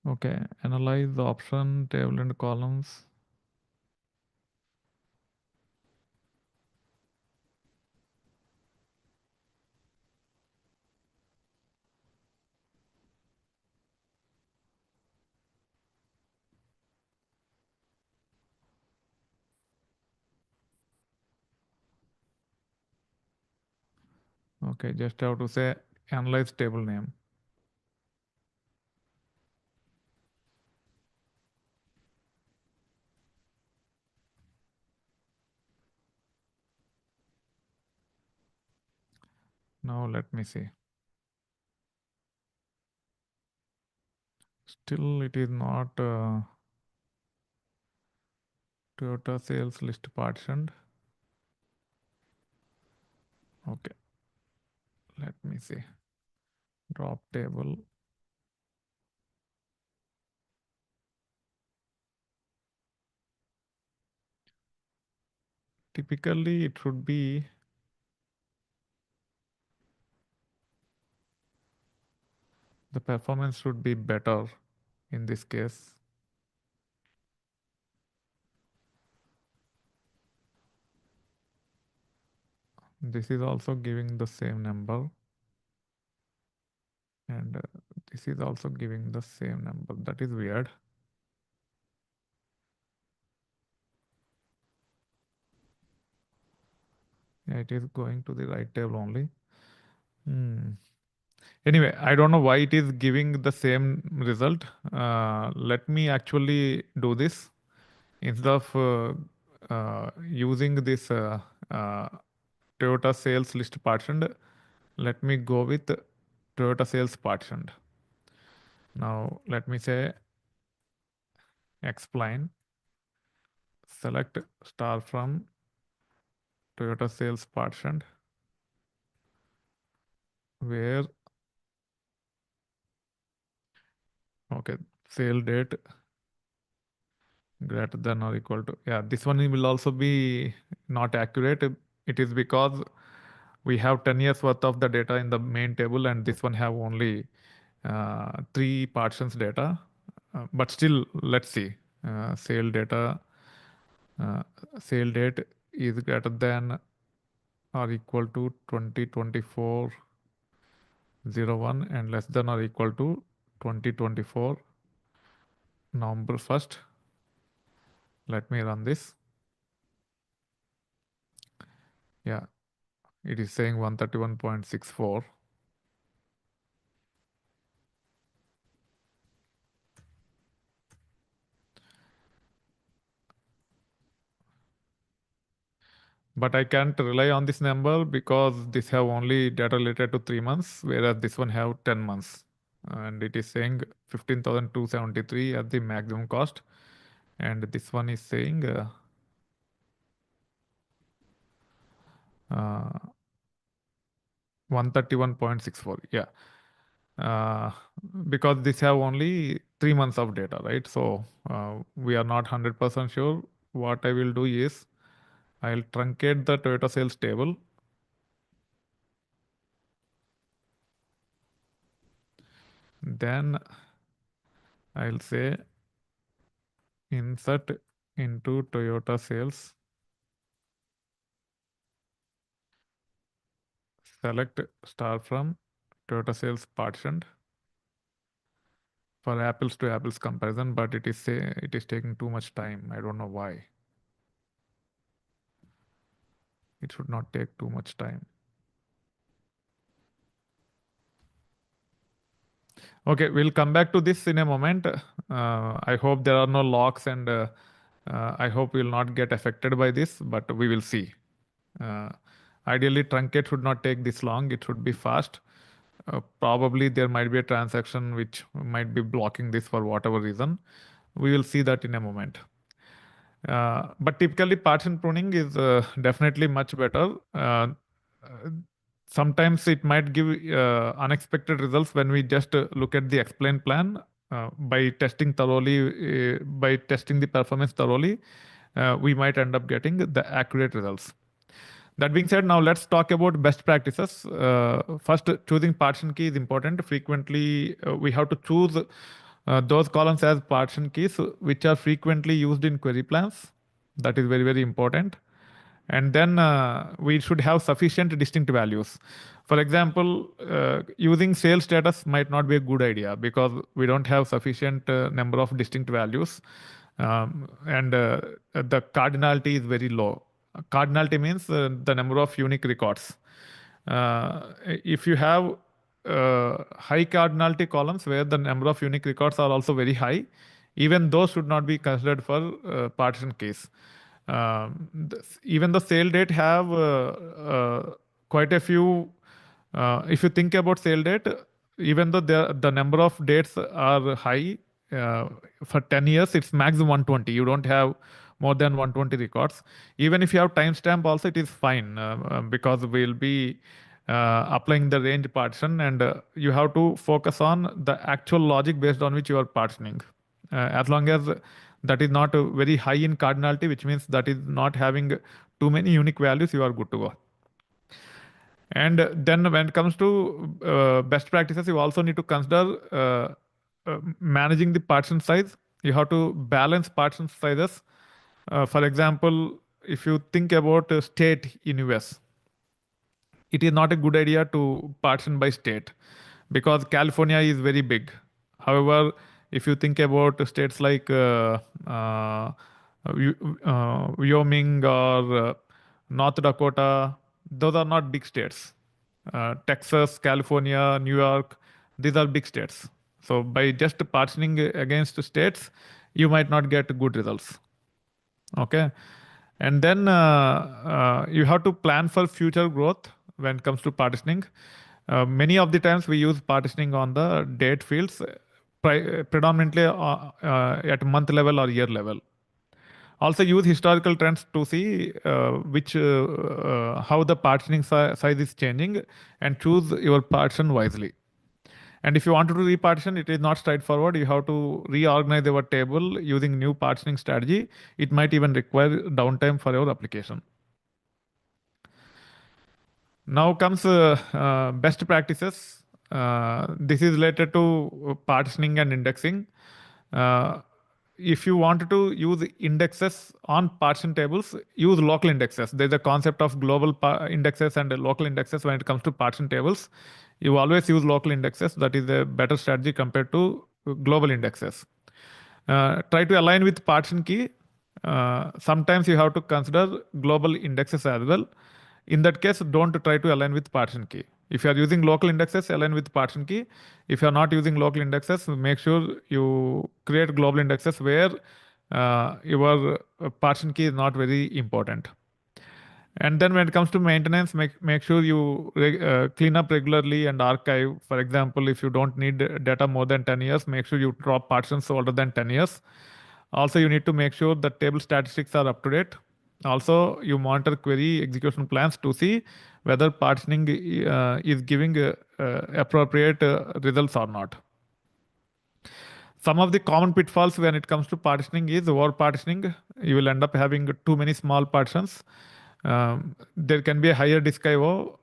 Okay, analyze the option, table and columns. Okay, just have to say analyze table name. Now let me see. Still it is not Toyota sales list partitioned. Okay, let me see. Drop table. Typically it should be the performance should be better in this case. This is also giving the same number, and this is also giving the same number. That is weird. Yeah, it is going to the right table only. Anyway, I don't know why it is giving the same result. Let me actually do this instead of using this uh, Toyota sales list partitioned. Let me go with Toyota sales partitioned. Now let me say explain, select star from Toyota sales partitioned, where, okay, sale date greater than or equal to, yeah, this one will also be not accurate. It is because we have 10 years worth of the data in the main table, and this one have only 3 partitions data. But still, let's see. Sale data, uh, sale date is greater than or equal to 2024-01 and less than or equal to 2024 November 1st. Let me run this. Yeah, it is saying 131.64. But I can't rely on this number because this have only data related to 3 months, whereas this one have 10 months. And it is saying 15,273 at the maximum cost. And this one is saying 131.64. Yeah. Uh, because this have only 3 months of data, right? So we are not 100% sure. What I will do is I'll truncate the Toyota sales table. Then I'll say insert into Toyota sales, select star from Toyota sales partitioned for apples to apples comparison, but it is taking too much time. I don't know why. It should not take too much time. Okay, we'll come back to this in a moment. I hope there are no locks, and I hope we'll not get affected by this, but we will see. Uh, Ideally, truncate should not take this long. It should be fast. Probably there might be a transaction which might be blocking this for whatever reason. We will see that in a moment. But typically, partition pruning is definitely much better. Uh, Sometimes it might give unexpected results when we just look at the explain plan by testing thoroughly, by testing the performance thoroughly. We might end up getting the accurate results. That being said, now let's talk about best practices. First, choosing partition key is important. Frequently, we have to choose those columns as partition keys, which are frequently used in query plans. That is very, very important. And then we should have sufficient distinct values. For example, using sales status might not be a good idea because we don't have sufficient number of distinct values, and the cardinality is very low. Cardinality means the number of unique records. If you have high cardinality columns where the number of unique records are also very high, even those should not be considered for partition case. Even the sale date have quite a few. If you think about sale date, even though the number of dates are high, for 10 years, it's max 120. You don't have more than 120 records. Even if you have timestamp also, it is fine because we'll be applying the range partition, and you have to focus on the actual logic based on which you are partitioning. As long as that is not very high in cardinality, which means that is not having too many unique values, you are good to go. And then when it comes to best practices, you also need to consider managing the partition size. You have to balance partition sizes. For example, if you think about state in US, it is not a good idea to partition by state because California is very big. However, if you think about states like Wyoming or North Dakota, those are not big states. Texas, California, New York, these are big states. So by just partitioning against states, you might not get good results. Okay. And then you have to plan for future growth when it comes to partitioning. Many of the times we use partitioning on the date fields, predominantly at month level or year level. Also use historical trends to see how the partitioning size is changing and choose your partition wisely. And if you want to do repartition, it is not straightforward. You have to reorganize your table using new partitioning strategy. It might even require downtime for your application. Now comes best practices. This is related to partitioning and indexing. If you want to use indexes on partition tables, use local indexes. There's a concept of global indexes and local indexes when it comes to partition tables. You always use local indexes. That is a better strategy compared to global indexes. Try to align with partition key. Sometimes you have to consider global indexes as well. In that case, don't try to align with partition key. If you are using local indexes, align with partition key. If you are not using local indexes, make sure you create global indexes where your partition key is not very important. And then when it comes to maintenance, make sure you clean up regularly and archive. For example, if you don't need data more than 10 years, make sure you drop partitions older than 10 years. Also, you need to make sure that table statistics are up to date. Also, you monitor query execution plans to see whether partitioning is giving appropriate results or not. Some of the common pitfalls when it comes to partitioning is over partitioning. You will end up having too many small partitions. There can be a higher disk IO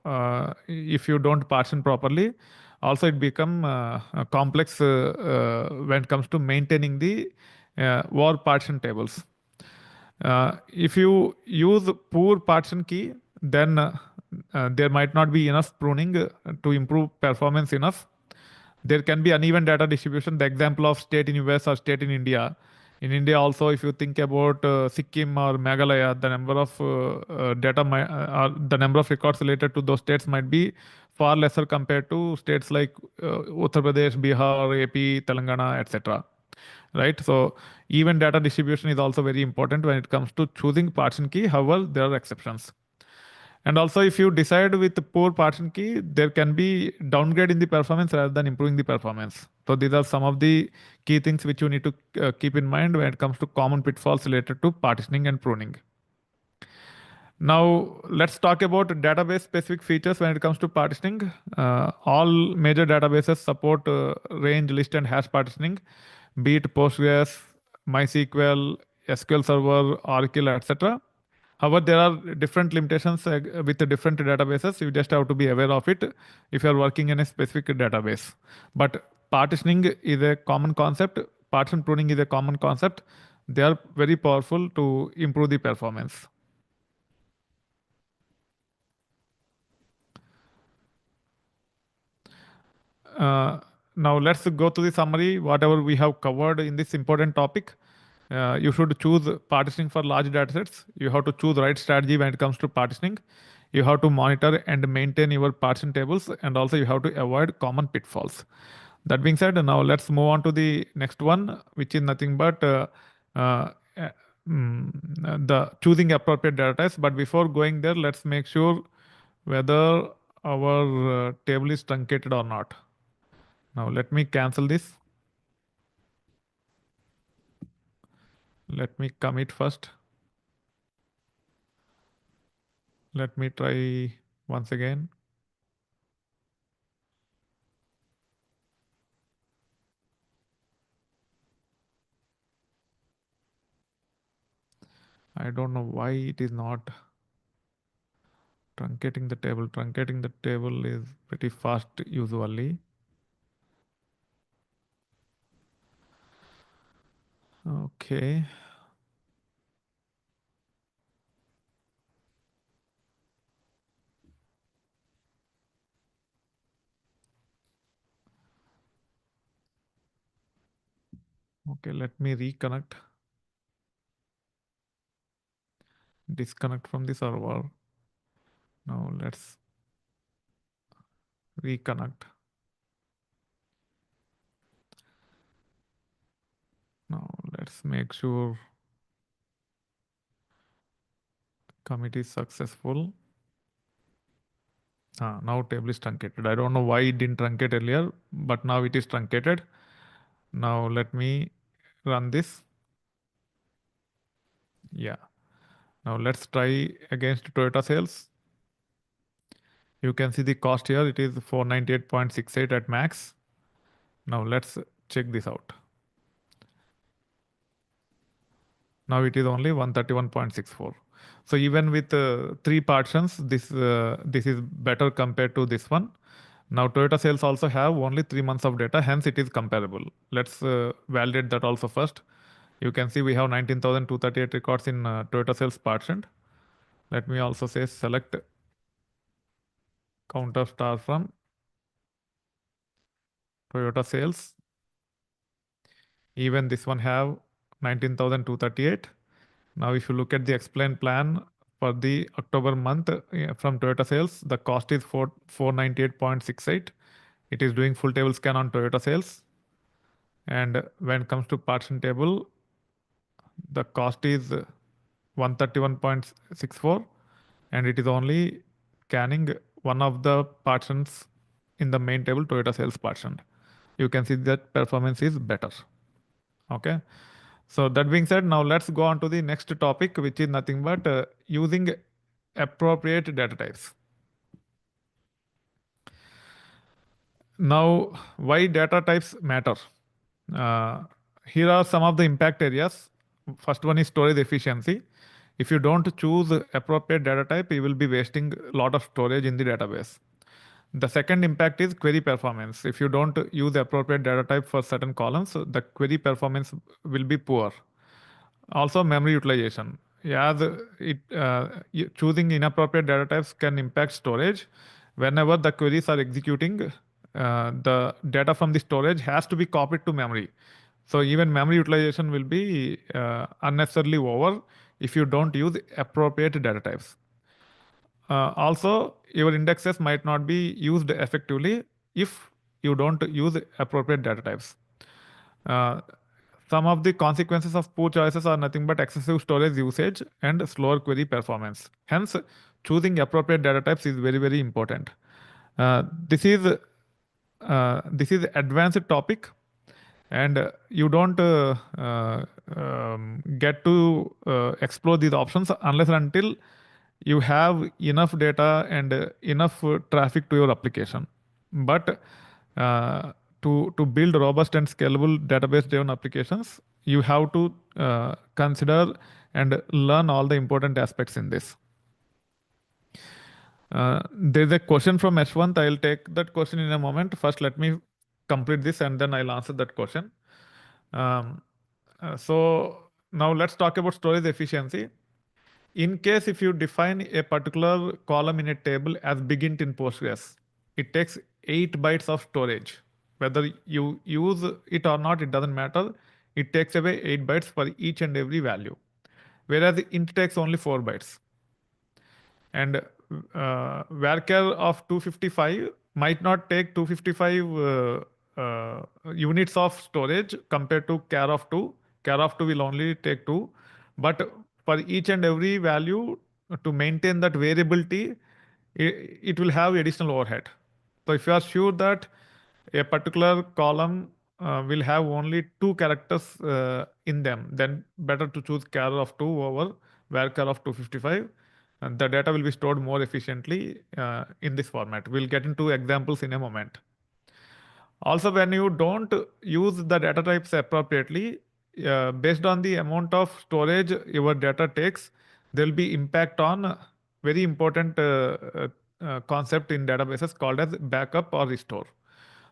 if you don't partition properly. Also, it become complex when it comes to maintaining the over partition tables. If you use poor partition key, then there might not be enough pruning to improve performance enough. There can be uneven data distribution. The example of state in US or state in India. In India also, if you think about Sikkim or Meghalaya, the number of the number of records related to those states might be far lesser compared to states like Uttar Pradesh, Bihar, AP, Telangana, etc. Right? So even data distribution is also very important when it comes to choosing partition key. However, there are exceptions. And also, if you decide with the poor partition key, there can be downgrade in the performance rather than improving the performance. So these are some of the key things which you need to keep in mind when it comes to common pitfalls related to partitioning and pruning. Now, let's talk about database specific features when it comes to partitioning. All major databases support range, list, and hash partitioning, be it Postgres, MySQL, SQL Server, Oracle, etc. However, there are different limitations with the different databases. You just have to be aware of it if you are working in a specific database. But partitioning is a common concept. Partition pruning is a common concept. They are very powerful to improve the performance. Now let's go to the summary. Whatever we have covered in this important topic, you should choose partitioning for large datasets. You have to choose right strategy when it comes to partitioning. You have to monitor and maintain your partition tables, and also you have to avoid common pitfalls. That being said, now let's move on to the next one, which is nothing but uh, uh, the choosing appropriate data types. But before going there, let's make sure whether our table is truncated or not. Now let me cancel this. Let me commit first. Let me try once again. I don't know why it is not truncating the table. Truncating the table is pretty fast usually. Okay. Okay, let me reconnect. Disconnect from the server. Now let's reconnect. Now let's make sure commit is successful. Now table is truncated. I don't know why it didn't truncate earlier, but now it is truncated. Now let me run this. Yeah. Now let's try against Toyota sales. You can see the cost here. It is 498.68 at max. Now let's check this out. Now it is only 131.64. So even with three partitions, this is better compared to this one. Now Toyota sales also have only 3 months of data, hence it is comparable. Let's validate that also first. You can see we have 19,238 records in Toyota sales partitioned. Let me also say select counter star from Toyota sales. Even this one have 19,238. Now, if you look at the explained plan for the October month from Toyota sales, the cost is 498.68. It is doing full table scan on Toyota sales. And when it comes to partition table, the cost is 131.64, and it is only scanning one of the partitions in the main table, Toyota sales partition. You can see that performance is better. Okay. So that being said, now let's go on to the next topic, which is nothing but using appropriate data types. Now, why data types matter? Here are some of the impact areas. First one is storage efficiency. If you don't choose appropriate data type, you will be wasting a lot of storage in the database. The second impact is query performance. If you don't use appropriate data type for certain columns, the query performance will be poor. Also, memory utilization. Yeah, choosing inappropriate data types can impact storage. Whenever the queries are executing, the data from the storage has to be copied to memory. So even memory utilization will be unnecessarily over if you don't use appropriate data types. Also, your indexes might not be used effectively if you don't use appropriate data types. Some of the consequences of poor choices are nothing but excessive storage usage and slower query performance. Hence, choosing appropriate data types is very, very important. Uh, this is this is advanced topic, and you don't get to explore these options unless and until you have enough data and enough traffic to your application. But to build robust and scalable database driven applications, you have to consider and learn all the important aspects in this. There's a question from Ashwant. I'll take that question in a moment. First, let me complete this and then I'll answer that question. Um, so now let's talk about storage efficiency. In case if you define a particular column in a table as begint in Postgres, it takes 8 bytes of storage. Whether you use it or not, it doesn't matter. It takes away 8 bytes for each and every value. Whereas int takes only 4 bytes. And varchar of 255 might not take 255 units of storage compared to char of 2. Char of 2 will only take 2. But for each and every value, to maintain that variability, it will have additional overhead. So if you are sure that a particular column will have only 2 characters in them, then better to choose char of 2 over varchar of 255. And the data will be stored more efficiently in this format. We'll get into examples in a moment. Also, when you don't use the data types appropriately, based on the amount of storage your data takes, there will be impact on very important concept in databases called as backup or restore.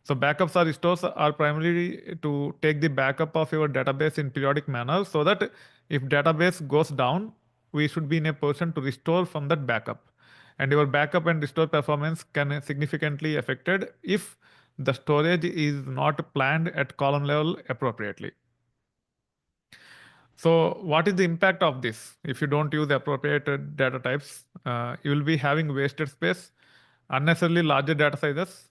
So backups or restores are primarily to take the backup of your database in periodic manner so that if database goes down, we should be in a position to restore from that backup. And your backup and restore performance can significantly affected if the storage is not planned at column level appropriately. So what is the impact of this? If you don't use the appropriate data types, you will be having wasted space, unnecessarily larger data sizes.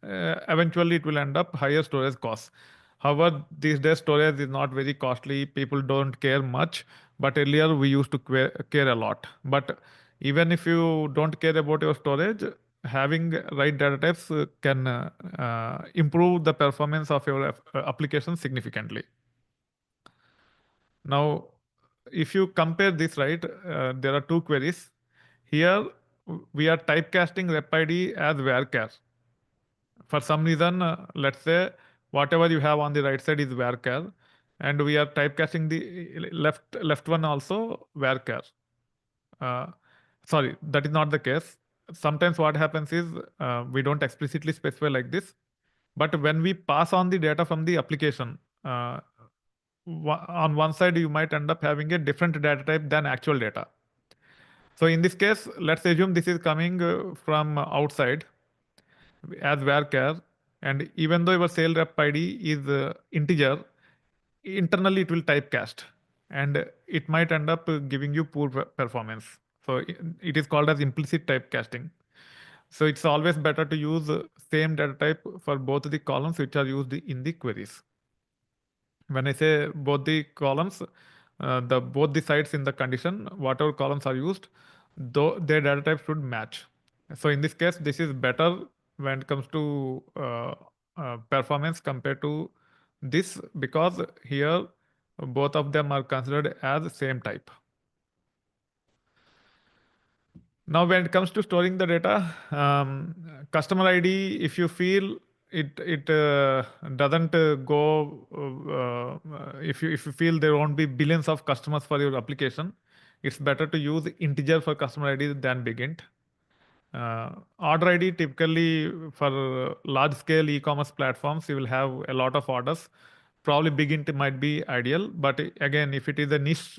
Eventually, it will end up higher storage costs. However, these days storage is not very costly. People don't care much, but earlier we used to care a lot. But even if you don't care about your storage, having right data types can improve the performance of your application significantly. Now, if you compare this, right, there are 2 queries. Here, we are typecasting rep ID as varchar. For some reason, let's say whatever you have on the right side is varchar, and we are typecasting the left one also varchar. Uh, Sorry, that is not the case. Sometimes what happens is we don't explicitly specify like this, but when we pass on the data from the application, on one side you might end up having a different data type than actual data. So in this case, let's assume this is coming from outside as varchar, and even though your sale rep ID is integer, internally it will typecast, and it might end up giving you poor performance. So it is called as implicit typecasting. So it's always better to use same data type for both the columns which are used in the queries. When I say both the columns, both the sides in the condition, whatever columns are used, though their data type should match. So in this case, this is better when it comes to performance compared to this, because here both of them are considered as same type. Now, when it comes to storing the data, customer ID, if you feel it doesn't go, if you feel there won't be billions of customers for your application, it's better to use integer for customer ID than begint. Order ID, typically for large scale e-commerce platforms, you will have a lot of orders. Probably begint might be ideal, but again, if it is a niche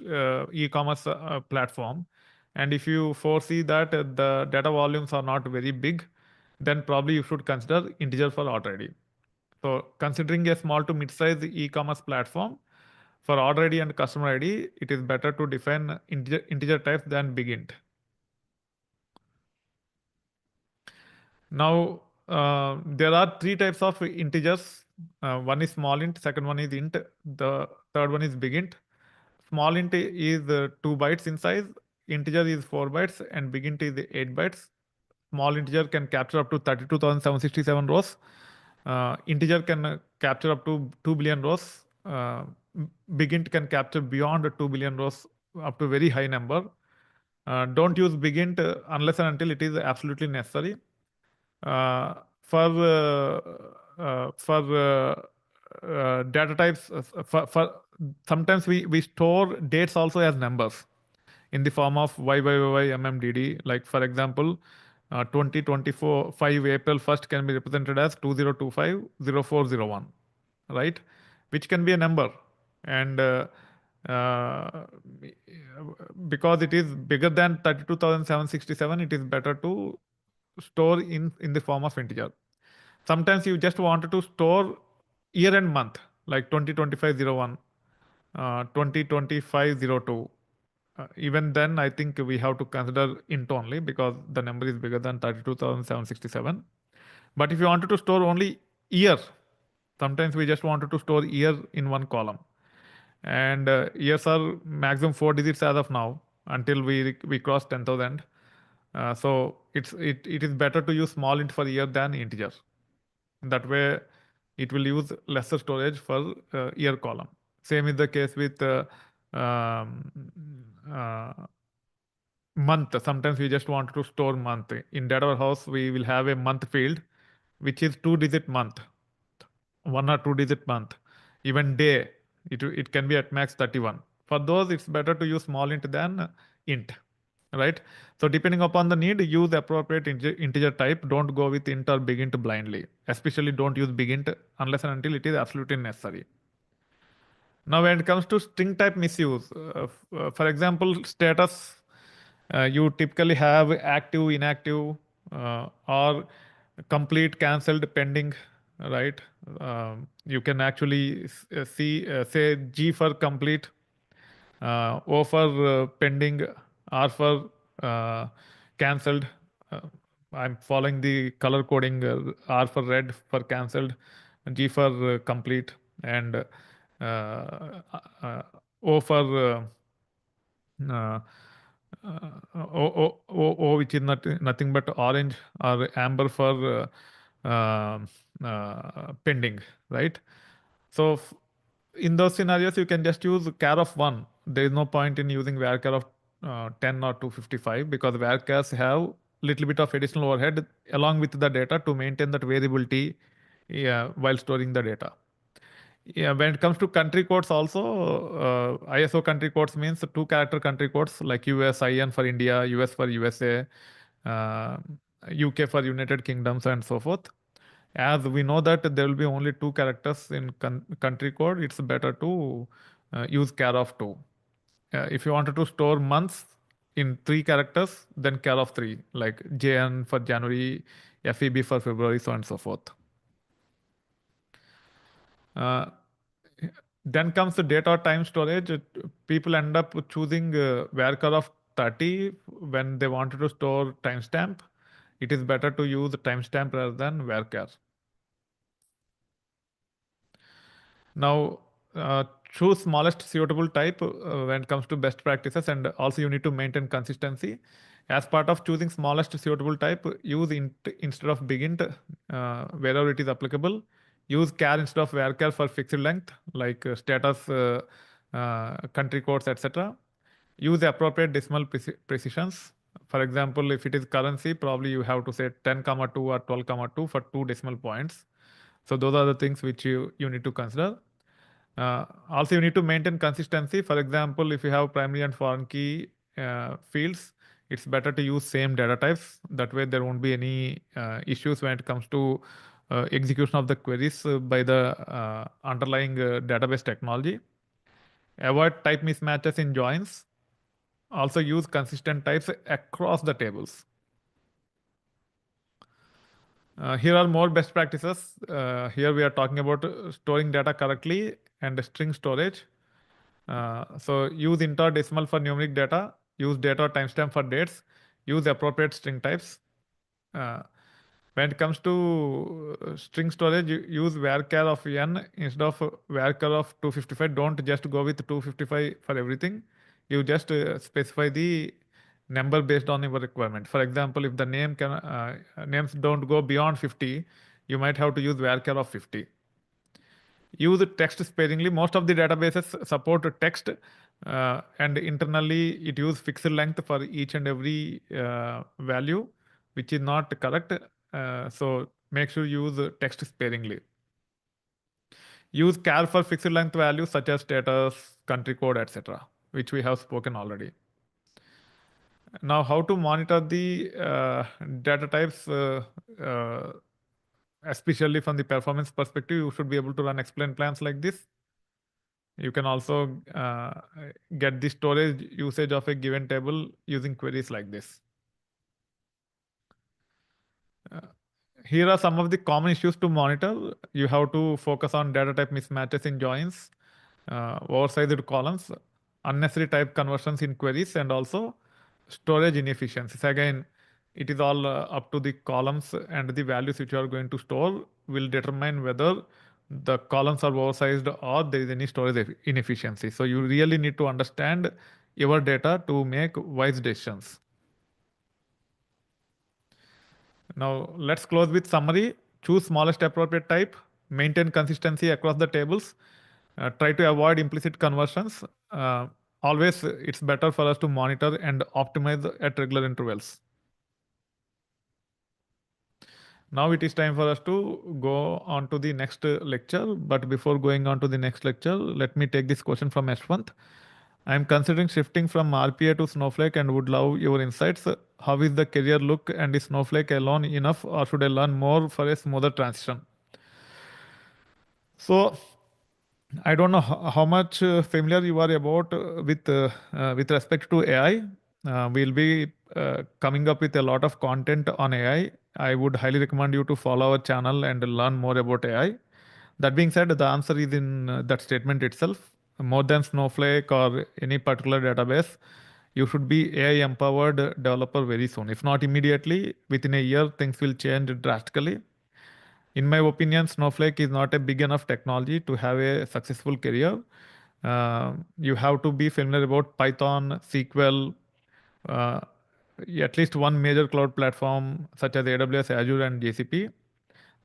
e-commerce platform, and if you foresee that the data volumes are not very big, then probably you should consider integer for order ID. So considering a small to mid-size e-commerce platform, for order ID and customer ID, it is better to define integer types than begint. Now, there are 3 types of integers. One is small int, second one is int, the third one is begint. Small int is 2 bytes in size, integer is 4 bytes, and begint is 8 bytes. Small integer can capture up to 32,767 rows. Integer can capture up to 2 billion rows. Begint can capture beyond 2 billion rows, up to very high number. Don't use begint unless and until it is absolutely necessary. For data types, for sometimes we store dates also as numbers in the form of YYYY MMDD. Like for example, 2025 April 1st can be represented as 2025 0401, right? Which can be a number. And uh, because it is bigger than 32,767, it is better to store in the form of integer. Sometimes you just wanted to store year and month, like 2025 01, 2025 02. Even then, I think we have to consider int only because the number is bigger than 32,767. But if you wanted to store only year, sometimes we just wanted to store year in one column. And years are maximum 4 digits as of now until we cross 10,000. So it is better to use small int for year than integer. That way, it will use lesser storage for year column. Same is the case with um, uh, month. Sometimes we just want to store month. In data warehouse, we will have a month field, which is 2 digit month, 1 or 2 digit month. Even day, it can be at max 31. For those, it's better to use small int than int, right? So depending upon the need, use appropriate integer type. Don't go with int or big int blindly. Especially don't use big int unless and until it is absolutely necessary. Now, when it comes to string type misuse, for example, status, you typically have active, inactive, or complete, cancelled, pending, right? You can actually see, say G for complete, O for pending, R for cancelled. Uh, I'm following the color coding, R for red for cancelled, G for complete, and uh, O for uh, which is nothing but orange or amber for pending, right? So in those scenarios, you can just use char of 1. There is no point in using varchar of 10 or 255 because varchars have little bit of additional overhead along with the data to maintain that variability, yeah, while storing the data. Yeah, when it comes to country codes also, ISO country codes means 2 character country codes like US, IN for India, US for USA, uh, UK for United Kingdoms and so forth. As we know that there will be only 2 characters in country code, it's better to use char of 2. If you wanted to store months in 3 characters, then char of 3, like JN for January, FEB for February, so on and so forth. Uh, Then comes the data time storage. People end up choosing varchar of 30 when they wanted to store timestamp. It is better to use timestamp rather than varchar. Now, choose smallest suitable type when it comes to best practices, and also you need to maintain consistency. As part of choosing smallest suitable type, use int instead of big int wherever it is applicable. Use char instead of varchar for fixed length, like status, country codes, etc. Use the appropriate decimal precisions. For example, if it is currency, probably you have to say 10 comma 2 or 12 comma 2 for 2 decimal points. So those are the things which you need to consider. Also, you need to maintain consistency. For example, if you have primary and foreign key fields, it's better to use same data types. That way, there won't be any issues when it comes to execution of the queries by the underlying database technology. Avoid type mismatches in joins. Also, use consistent types across the tables. Here are more best practices. Here we are talking about storing data correctly and string storage. So use int or decimal for numeric data. Use data or timestamp for dates. Use appropriate string types. Uh, when it comes to string storage, use varchar of n instead of varchar of 255. Don't just go with 255 for everything. You just specify the number based on your requirement. For example, if the names don't go beyond 50, you might have to use varchar of 50. Use text sparingly. Most of the databases support text, and internally it use fixed length for each and every value, which is not correct. So make sure you use text sparingly. Use char for fixed length values such as status, country code, etc., which we have spoken already. Now, how to monitor the data types, especially from the performance perspective, you should be able to run explain plans like this. You can also get the storage usage of a given table using queries like this. Uh, Here are some of the common issues to monitor. You have to focus on data type mismatches in joins, oversized columns, unnecessary type conversions in queries, and also storage inefficiencies. Again, it is all up to the columns, and the values which you are going to store will determine whether the columns are oversized or there is any storage inefficiency. So you really need to understand your data to make wise decisions. Now let's close with summary. Choose smallest appropriate type, maintain consistency across the tables, try to avoid implicit conversions. Always it's better for us to monitor and optimize at regular intervals. Now it is time for us to go on to the next lecture. But before going on to the next lecture, let me take this question from Ashwant. I am considering shifting from RPA to Snowflake and would love your insights. How is the career look and is Snowflake alone enough or should I learn more for a smoother transition? So I don't know how much familiar you are about with respect to AI. We'll be coming up with a lot of content on AI. I would highly recommend you to follow our channel and learn more about AI. That being said, the answer is in that statement itself. More than Snowflake or any particular database, you should be AI empowered developer very soon. If not immediately, within a year, things will change drastically. In my opinion, Snowflake is not a big enough technology to have a successful career. You have to be familiar about Python, SQL, uh, at least one major cloud platform such as AWS, Azure, and GCP.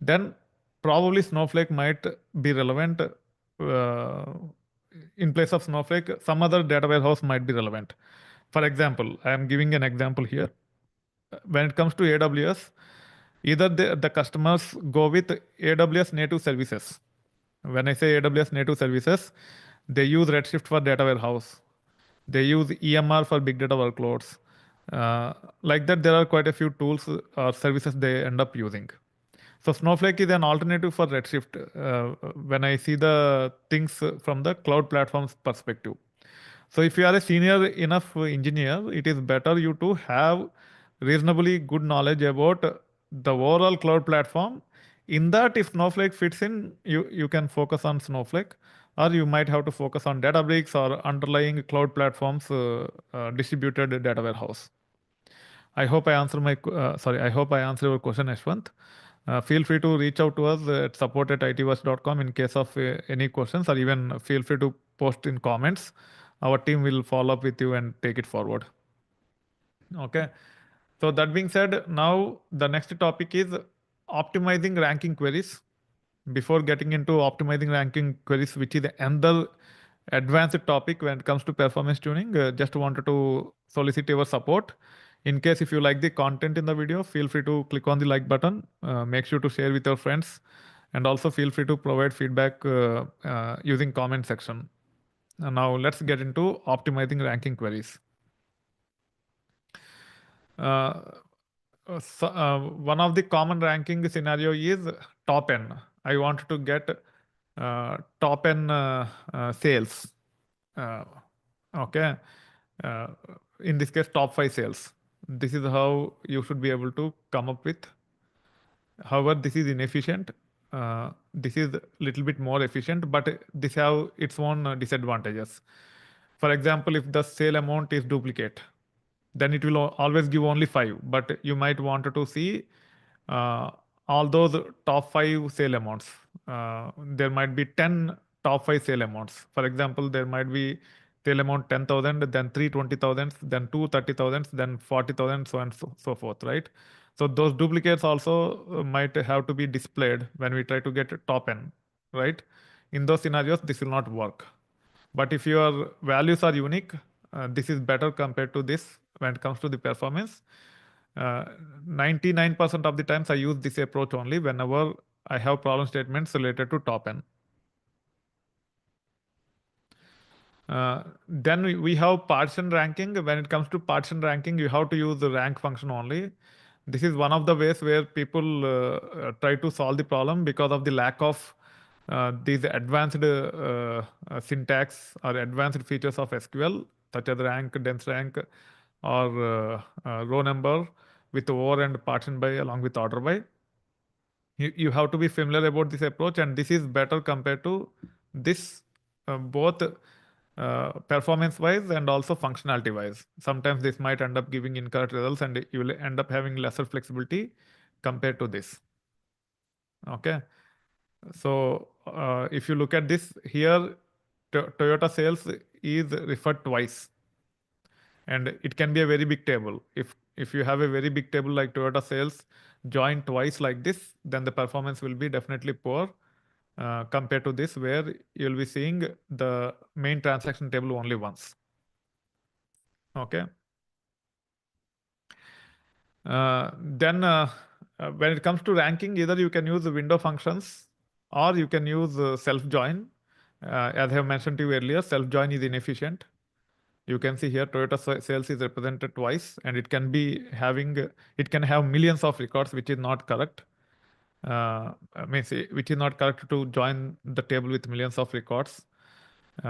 Then probably Snowflake might be relevant. In place of Snowflake, some other data warehouse might be relevant. For example, I am giving an example here. When it comes to AWS, either the customers go with AWS native services. When I say AWS native services, they use Redshift for data warehouse. They use EMR for big data workloads. Like that, there are quite a few tools or services they end up using. So Snowflake is an alternative for Redshift when I see the things from the cloud platform's perspective. So if you are a senior enough engineer, it is better you to have reasonably good knowledge about the overall cloud platform. In that, if Snowflake fits in, you can focus on Snowflake, or you might have to focus on Databricks or underlying cloud platforms distributed data warehouse. I hope I answer I hope I answer your question, Ashwant. Feel free to reach out to us at support@itverse.com in case of any questions, or even feel free to post in comments. Our team will follow up with you and take it forward. Okay. So that being said, now the next topic is optimizing ranking queries. Before getting into optimizing ranking queries, which is another advanced topic when it comes to performance tuning, just wanted to solicit your support. In case if you like the content in the video, feel free to click on the like button. Make sure to share with your friends, and also feel free to provide feedback using comment section. Now let's get into optimizing ranking queries. Uh, One of the common ranking scenario is top n. I want to get top n sales. Uh, okay. Uh, in this case, top 5 sales. This is how you should be able to come up with. However, this is inefficient. This is little bit more efficient, but this have its own disadvantages. For example, if the sale amount is duplicate, then it will always give only 5, but you might want to see uh, all those top 5 sale amounts. There might be 10 top 5 sale amounts. For example, there might be sale amount 10,000, then 320,000, then 230,000, then 40,000, so on and so forth, right? So those duplicates also might have to be displayed when we try to get top n, right? In those scenarios, this will not work. But if your values are unique, this is better compared to this when it comes to the performance. 99% of the times I use this approach only whenever I have problem statements related to top n. Then we have partition ranking. When it comes to partition ranking, you have to use the rank function only. This is one of the ways where people try to solve the problem because of the lack of these advanced syntax or advanced features of SQL, such as rank, dense rank, or row number with over and partition by along with order by. You have to be familiar about this approach, and this is better compared to this both performance wise and also functionality wise. Sometimes this might end up giving incorrect results and you will end up having lesser flexibility compared to this. Okay. So if you look at this here, Toyota sales is referred twice, and it can be a very big table. If you have a very big table like Toyota sales joined twice like this, then the performance will be definitely poor compared to this, where you'll be seeing the main transaction table only once. Okay. Then when it comes to ranking, either you can use the window functions or you can use self-join. As I have mentioned to you earlier, self-join is inefficient. You can see here Toyota sales is represented twice, and it can be having it can have millions of records, which is not correct. Which is not correct to join the table with millions of records.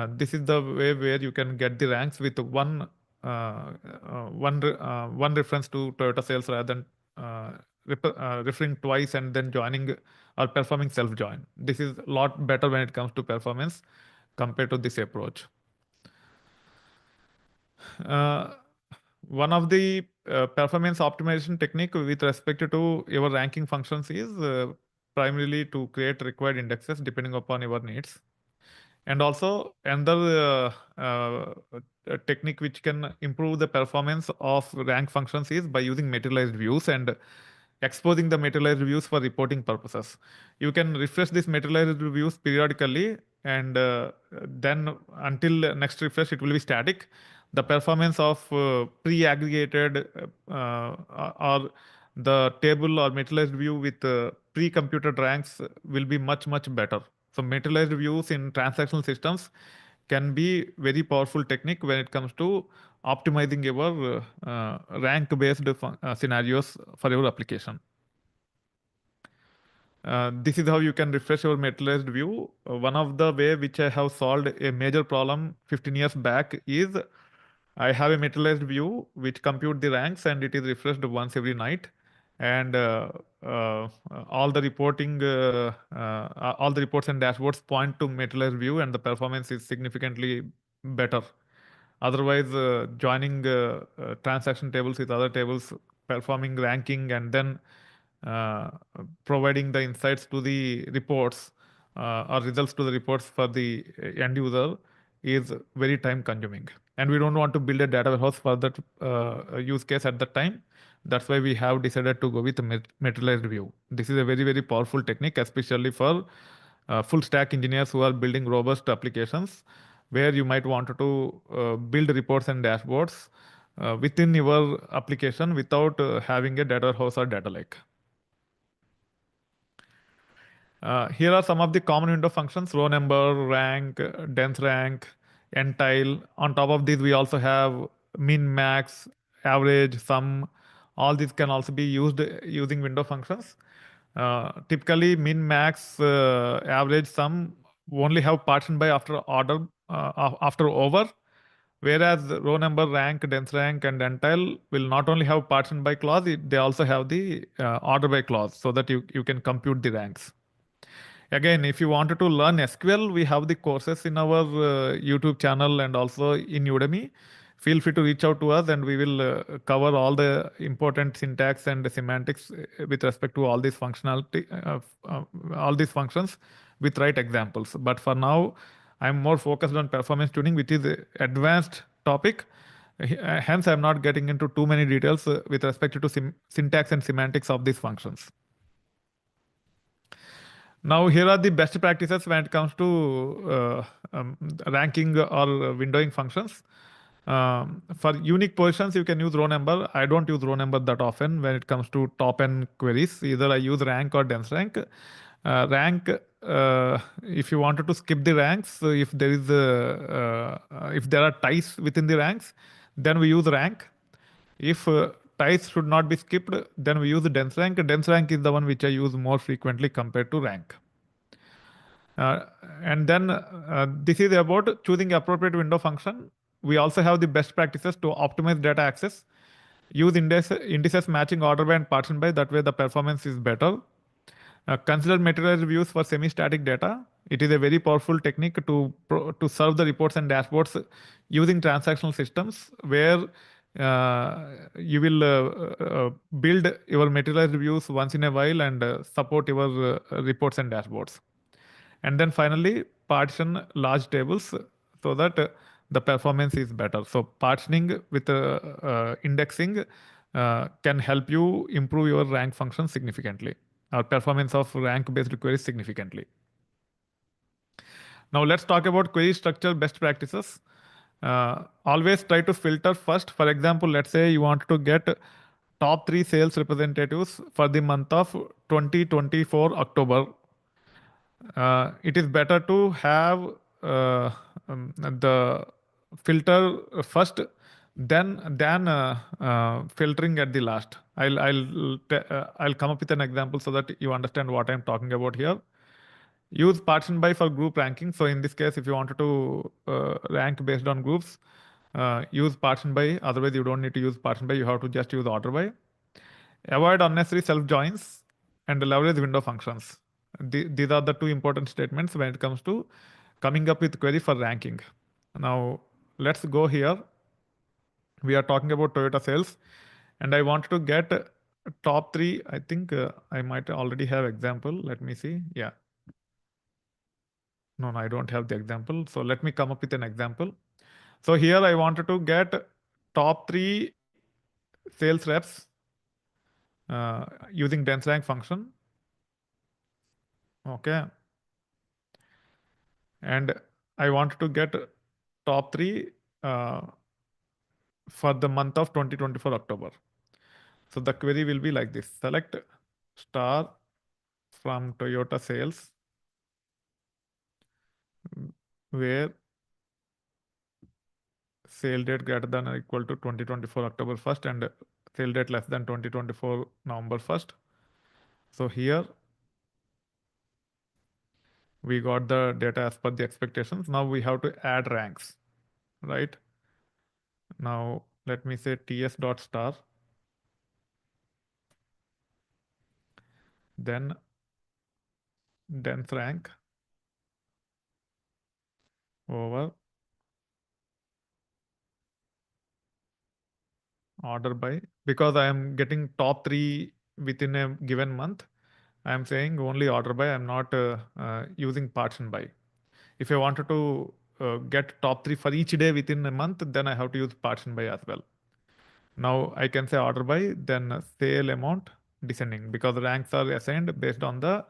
This is the way where you can get the ranks with one reference to Toyota sales rather than referring twice and then joining or performing self join. This is a lot better when it comes to performance compared to this approach. Uh, One of the performance optimization technique with respect to your ranking functions is primarily to create required indexes depending upon your needs. And also another technique which can improve the performance of rank functions is by using materialized views and exposing the materialized views for reporting purposes. You can refresh this materialized views periodically, and then until next refresh it will be static. The performance of pre-aggregated or the table or materialized view with pre-computed ranks will be much better. So materialized views in transactional systems can be very powerful technique when it comes to optimizing your rank-based scenarios for your application. This is how you can refresh your materialized view. One of the way which I have solved a major problem 15 years back is I have a materialized view which compute the ranks and it is refreshed once every night. And all the reporting, all the reports and dashboards point to materialized view, and the performance is significantly better. Otherwise, joining transaction tables with other tables, performing ranking, and then uh, providing the insights to the reports or results to the reports for the end user is very time consuming. And we don't want to build a data warehouse for that use case at that time. That's why we have decided to go with a materialized view. This is a very powerful technique, especially for full stack engineers who are building robust applications, where you might want to build reports and dashboards within your application without having a data warehouse or data lake. Here are some of the common window functions: row number, rank, dense rank, entile. On top of this, we also have min, max, average, sum. All these can also be used using window functions. Typically, min, max, average, sum only have partition by after order after over, whereas row number, rank, dense rank, and entile will not only have partition by clause, they also have the order by clause, so that you can compute the ranks. Again, if you wanted to learn SQL, we have the courses in our YouTube channel and also in Udemy. Feel free to reach out to us, and we will cover all the important syntax and semantics with respect to all these functionality, all these functions with right examples. But for now, I'm more focused on performance tuning, which is a advanced topic. Hence, I'm not getting into too many details with respect to syntax and semantics of these functions. Now, here are the best practices when it comes to ranking or windowing functions. For unique positions, you can use row number. I don't use row number that often when it comes to top N queries. Either I use rank or dense rank. Rank if you wanted to skip the ranks, so if there are ties within the ranks, then we use rank. If ties should not be skipped, then we use dense rank. Dense rank is the one which I use more frequently compared to rank. Uh, and then this is about choosing appropriate window function. We also have the best practices to optimize data access. Use indices matching order by and partition by. That way the performance is better. Consider materialized views for semi-static data. It is a very powerful technique to serve the reports and dashboards using transactional systems where you will build your materialized views once in a while and support your reports and dashboards. And then finally, partition large tables so that the performance is better. So partitioning with indexing can help you improve your rank function significantly, or performance of rank-based queries significantly. Now let's talk about query structure best practices. Always try to filter first. For example, let's say you want to get top 3 sales representatives for the month of 2024 October. It is better to have the filter first, then filtering at the last. I'll come up with an example so that you understand what I'm talking about here. Use partition by for group ranking. So in this case, if you wanted to rank based on groups, use partition by. Otherwise, you don't need to use partition by. You have to just use order by. Avoid unnecessary self joins and leverage window functions. These are the two important statements when it comes to coming up with query for ranking. Now, let's go here. We are talking about Toyota sales, and I want to get top 3. I think I might already have example. Let me see. Yeah. No, I don't have the example. So let me come up with an example. So here I wanted to get top 3 sales reps using dense rank function. Okay. And I wanted to get top 3 uh, for the month of 2024 October. So the query will be like this. Select star from Toyota sales where sale date greater than or equal to 2024 October 1st and sale date less than 2024 November 1st. So here we got the data as per the expectations. Now we have to add ranks, right? Now let me say ts dot star, then dense rank over order by. Because I am getting top 3 within a given month, I am saying only order by. I'm not using partition by. If I wanted to get top 3 for each day within a month, then I have to use partition by as well. Now I can say order by, then sale amount descending, because ranks are assigned based on the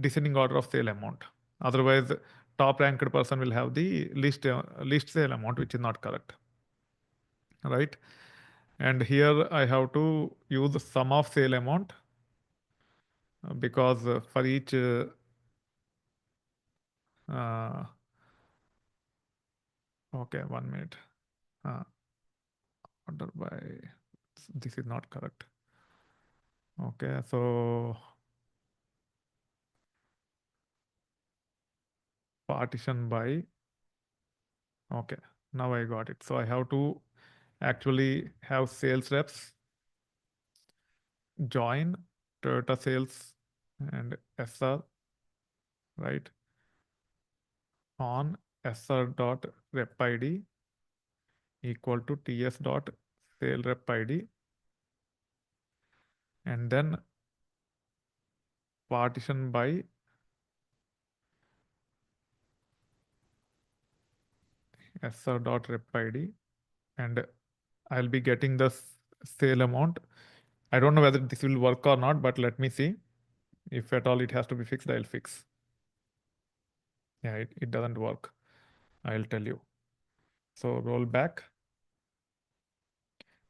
descending order of sale amount. Otherwise, top ranked person will have the least sale amount, which is not correct, right? And here I have to use the sum of sale amount because for each okay, 1 minute. Order by, this is not correct. Okay, so partition by. Okay, now I got it. So I have to actually have sales reps join Toyota sales and SR, right? On SR dot rep ID equal to TS dot sale rep ID, and then partition by SR dot rep ID, and I'll be getting the sale amount. I don't know whether this will work or not, but let me see. If at all it has to be fixed, I'll fix. Yeah, it doesn't work. I'll tell you. So roll back.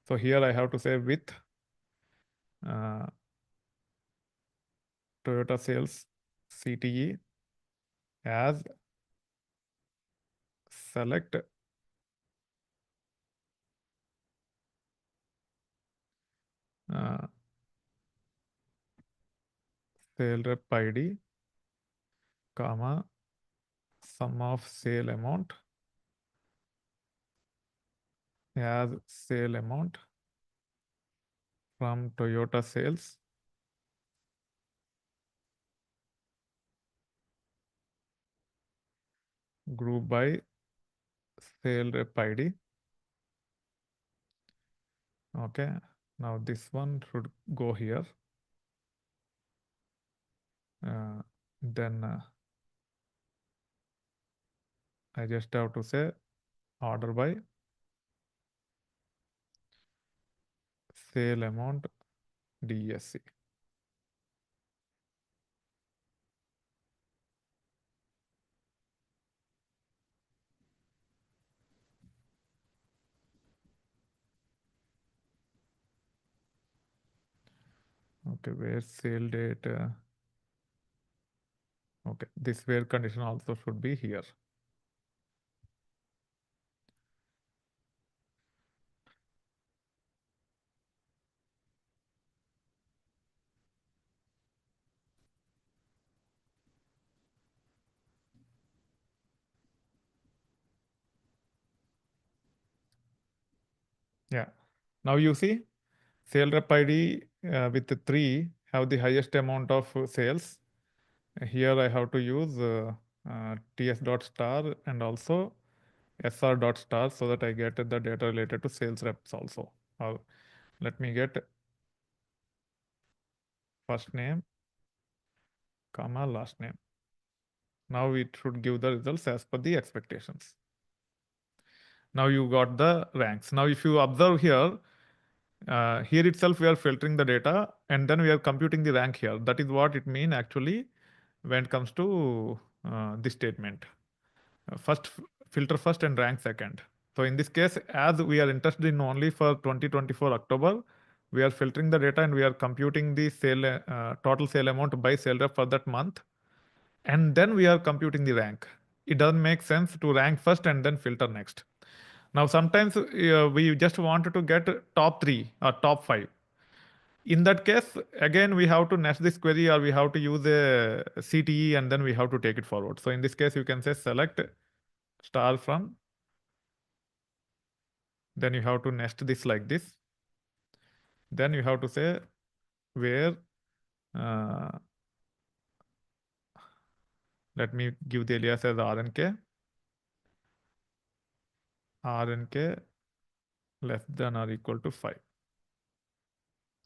So here I have to say with uh, Toyota sales CTE as select sale rep ID, comma, sum of sale amount as sale amount from Toyota sales, group by sale rep ID. Okay, now this one should go here. Then I just have to say order by sale amount DSC. Okay, where sale date? Okay, this where condition also should be here. Yeah. Now you see sale rep ID with the 3 have the highest amount of sales. Here I have to use ts dot star and also sr dot star so that I get the data related to sales reps also. Let me get first name, comma, last name. Now it should give the results as per the expectations. Now you got the ranks. Now if you observe here, here itself we are filtering the data and then we are computing the rank here. That is what it means actually when it comes to this statement. First filter first and rank second. So in this case, as we are interested in only for 2024 October, we are filtering the data and we are computing the sale total sale amount by sale rep for that month. And then we are computing the rank. It doesn't make sense to rank first and then filter next. Now, sometimes we just wanted to get top 3 or top 5. In that case, again, we have to nest this query or we have to use a CTE and then we have to take it forward. So in this case, you can say select star from, then you have to nest this like this. Then you have to say where, uh, let me give the alias as RNK less than or equal to 5.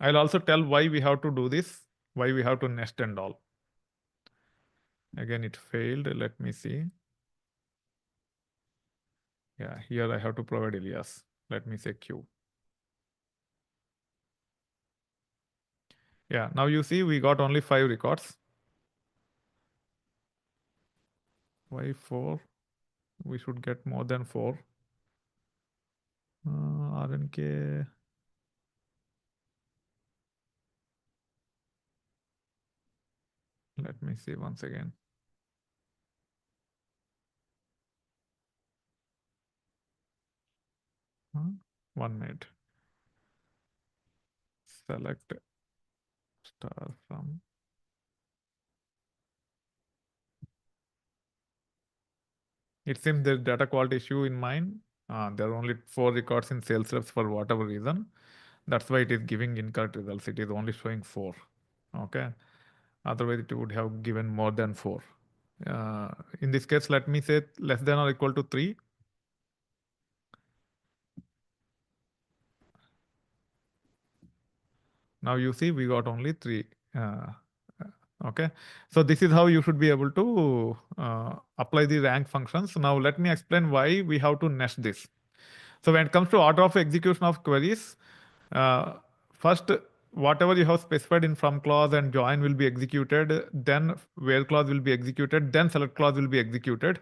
I'll also tell why we have to do this, why we have to nest and all. Again, it failed. Let me see. Yeah, here I have to provide alias. Let me say Q. Yeah, now you see we got only 5 records. Why 4? We should get more than 4. RNK. Let me see once again. One minute. Select star from. It seems there's data quality issue in mine. There are only 4 records in sales reps for whatever reason. That's why it is giving incorrect results. It is only showing 4. Okay. Otherwise, it would have given more than 4. In this case, let me say less than or equal to 3. Now you see we got only 3. Okay. So this is how you should be able to apply the rank functions. Now let me explain why we have to nest this. So when it comes to order of execution of queries, first, whatever you have specified in from clause and join will be executed, then where clause will be executed, then select clause will be executed.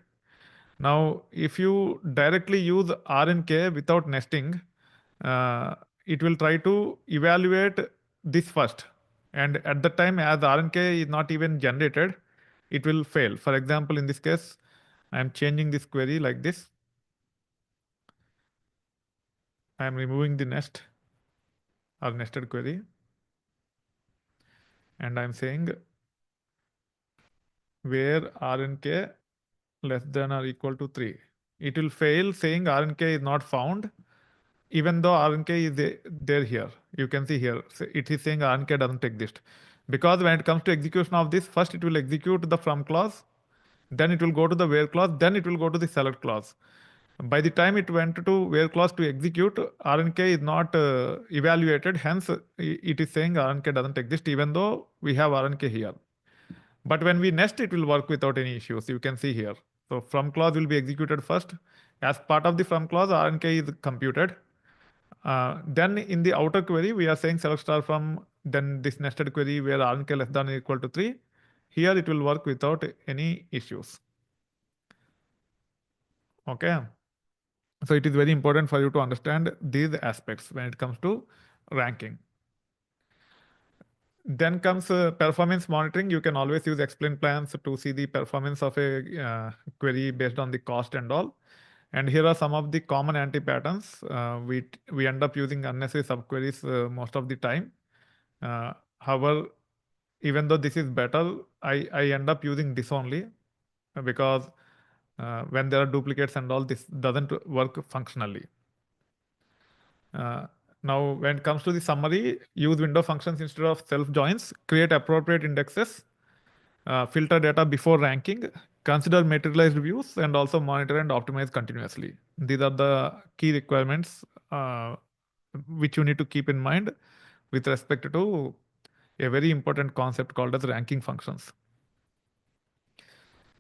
Now, if you directly use R and K without nesting, it will try to evaluate this first. And at the time, as R and K is not even generated, it will fail. For example, in this case, I'm changing this query like this. I'm removing the nest or nested query, and I'm saying where RNK less than or equal to 3. It will fail saying RNK is not found, even though RNK is there here. You can see here, it is saying RNK doesn't exist. Because when it comes to execution of this, first it will execute the from clause, then it will go to the where clause, then it will go to the select clause. By the time it went to where clause to execute, RNK is not evaluated, hence it is saying RNK doesn't exist even though we have RNK here. But when we nest, it will work without any issues. You can see here. So from clause will be executed first. As part of the from clause, RNK is computed. Then in the outer query, we are saying select star from then this nested query where RNK less than or equal to 3. Here it will work without any issues. Okay. So it is very important for you to understand these aspects when it comes to ranking. Then comes performance monitoring. You can always use explain plans to see the performance of a query based on the cost and all. And here are some of the common anti-patterns. We end up using unnecessary subqueries most of the time. However, even though this is better, I end up using this only because when there are duplicates and all, this doesn't work functionally. Now, when it comes to the summary, use window functions instead of self joins, create appropriate indexes, filter data before ranking, consider materialized views, and also monitor and optimize continuously. These are the key requirements which you need to keep in mind with respect to a very important concept called as ranking functions.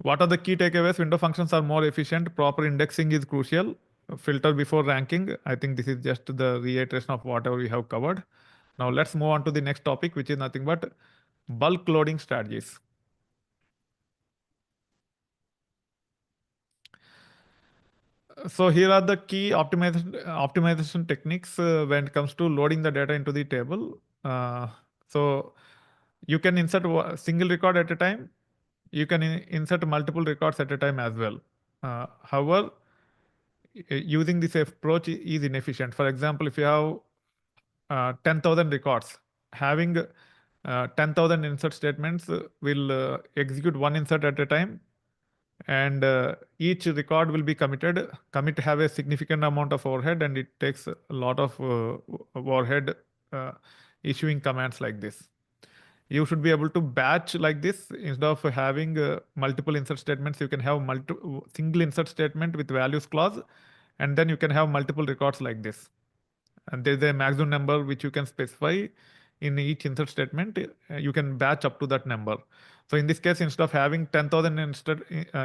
What are the key takeaways? Window functions are more efficient. Proper indexing is crucial. Filter before ranking. I think this is just the reiteration of whatever we have covered. Now let's move on to the next topic, which is nothing but bulk loading strategies. So here are the key optimization techniques when it comes to loading the data into the table. So you can insert a single record at a time. You can insert multiple records at a time as well. However, using this approach is inefficient. For example, if you have 10,000 records, having 10,000 insert statements will execute one insert at a time, and each record will be committed. Commit have a significant amount of overhead, and it takes a lot of overhead issuing commands like this. You should be able to batch like this. Instead of having multiple insert statements, you can have single insert statement with values clause, and then you can have multiple records like this. And there's a maximum number which you can specify in each insert statement. You can batch up to that number. So in this case, instead of having 10,000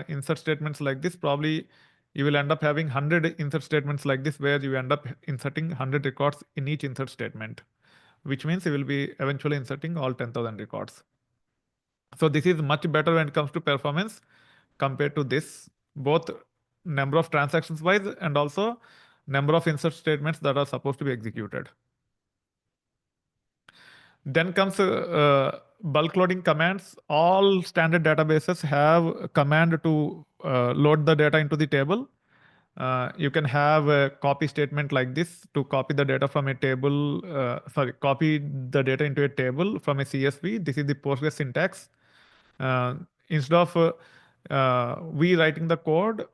insert statements like this, probably you will end up having 100 insert statements like this, where you end up inserting 100 records in each insert statement, which means you will be eventually inserting all 10,000 records. So this is much better when it comes to performance compared to this, both number of transactions wise and also number of insert statements that are supposed to be executed. Then comes bulk loading commands. All standard databases have command to load the data into the table. You can have a copy statement like this to copy the data from a table, copy the data into a table from a CSV. This is the Postgres syntax. Instead of we writing the code,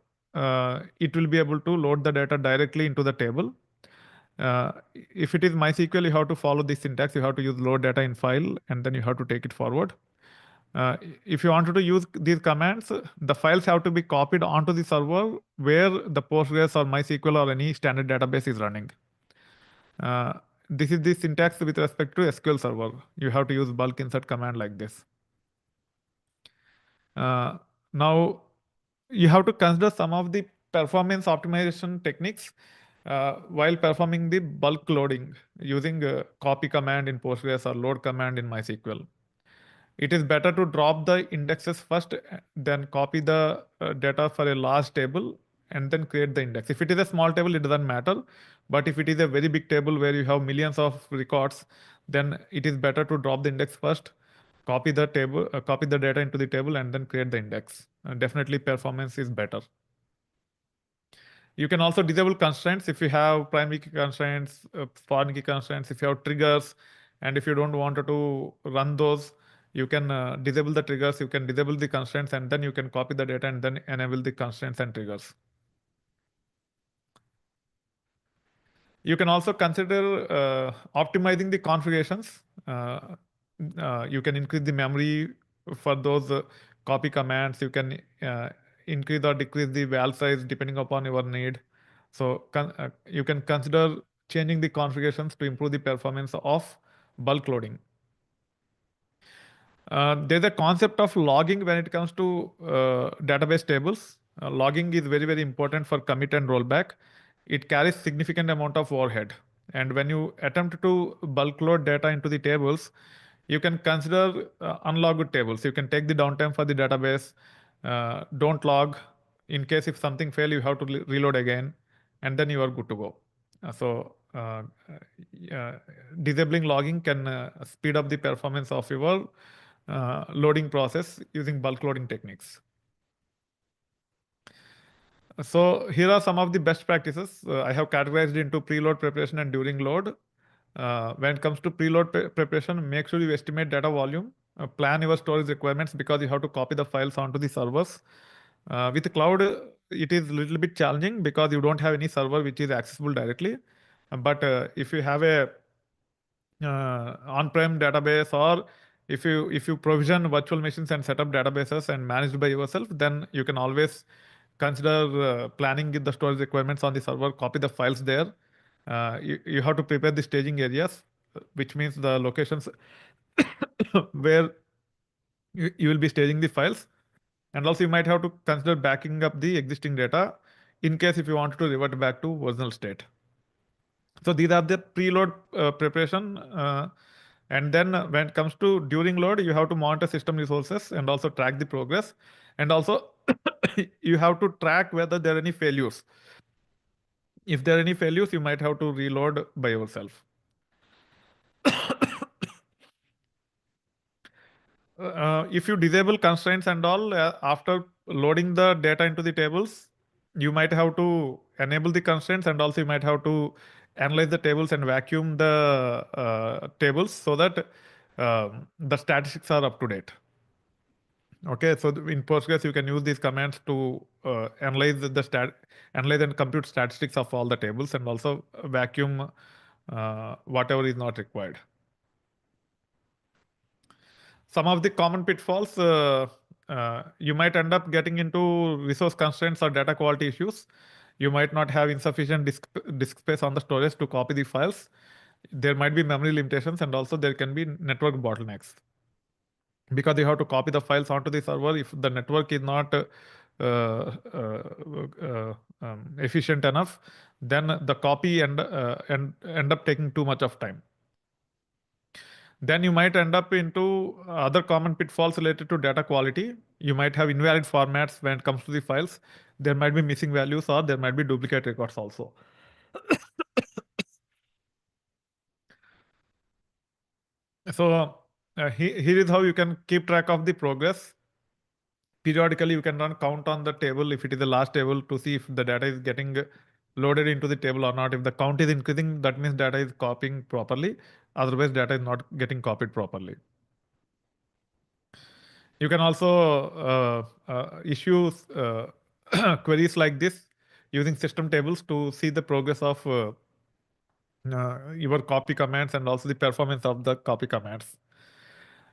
it will be able to load the data directly into the table. If it is MySQL, you have to follow this syntax. You have to use load data in file, and then you have to take it forward. If you wanted to use these commands, the files have to be copied onto the server where the Postgres or MySQL or any standard database is running. This is the syntax with respect to SQL Server. You have to use bulk insert command like this. Now, you have to consider some of the performance optimization techniques while performing the bulk loading using copy command in Postgres or load command in MySQL. It is better to drop the indexes first, then copy the data for a large table, and then create the index. If it is a small table, it doesn't matter. But if it is a very big table where you have millions of records, then it is better to drop the index first, copy the data into the table and then create the index. Definitely performance is better. You can also disable constraints if you have primary key constraints, foreign key constraints, if you have triggers, and if you don't want to run those, you can disable the triggers, you can disable the constraints, and then you can copy the data and then enable the constraints and triggers. You can also consider optimizing the configurations. You can increase the memory for those copy commands. You can increase or decrease the val size depending upon your need. So you can consider changing the configurations to improve the performance of bulk loading. There's a concept of logging when it comes to database tables. Logging is very, very important for commit and rollback. It carries significant amount of overhead. And when you attempt to bulk load data into the tables, you can consider unlogged tables. You can take the downtime for the database, don't log. In case if something fail, you have to reload again, and then you are good to go. Disabling logging can speed up the performance of your loading process using bulk loading techniques. So here are some of the best practices. I have categorized into preload preparation and during load. When it comes to preload preparation, make sure you estimate data volume, plan your storage requirements because you have to copy the files onto the servers. With cloud, it is a little bit challenging because you don't have any server which is accessible directly. But if you have a on-prem database, or if you provision virtual machines and set up databases and managed by yourself, then you can always consider planning the storage requirements on the server, copy the files there. You have to prepare the staging areas, which means the locations where you will be staging the files. And also you might have to consider backing up the existing data in case if you want to revert back to original state. So these are the preload preparation. And then when it comes to during load, you have to monitor system resources and also track the progress. And also you have to track whether there are any failures. If there are any failures, you might have to reload by yourself. If you disable constraints and all, after loading the data into the tables, you might have to enable the constraints, and also you might have to analyze the tables and vacuum the tables so that the statistics are up to date. Okay, so in Postgres, you can use these commands to analyze and compute statistics of all the tables, and also vacuum whatever is not required. Some of the common pitfalls, you might end up getting into resource constraints or data quality issues. You might not have insufficient disk space on the storage to copy the files. There might be memory limitations, and also there can be network bottlenecks because you have to copy the files onto the server. If the network is not efficient enough, then the copy and end up taking too much of time. Then you might end up into other common pitfalls related to data quality. You might have invalid formats when it comes to the files. There might be missing values, or there might be duplicate records also. So here is how you can keep track of the progress. Periodically, you can run count on the table if it is the last table to see if the data is getting loaded into the table or not. If the count is increasing, that means data is copying properly. Otherwise, data is not getting copied properly. You can also issue queries like this using system tables to see the progress of your copy commands and also the performance of the copy commands.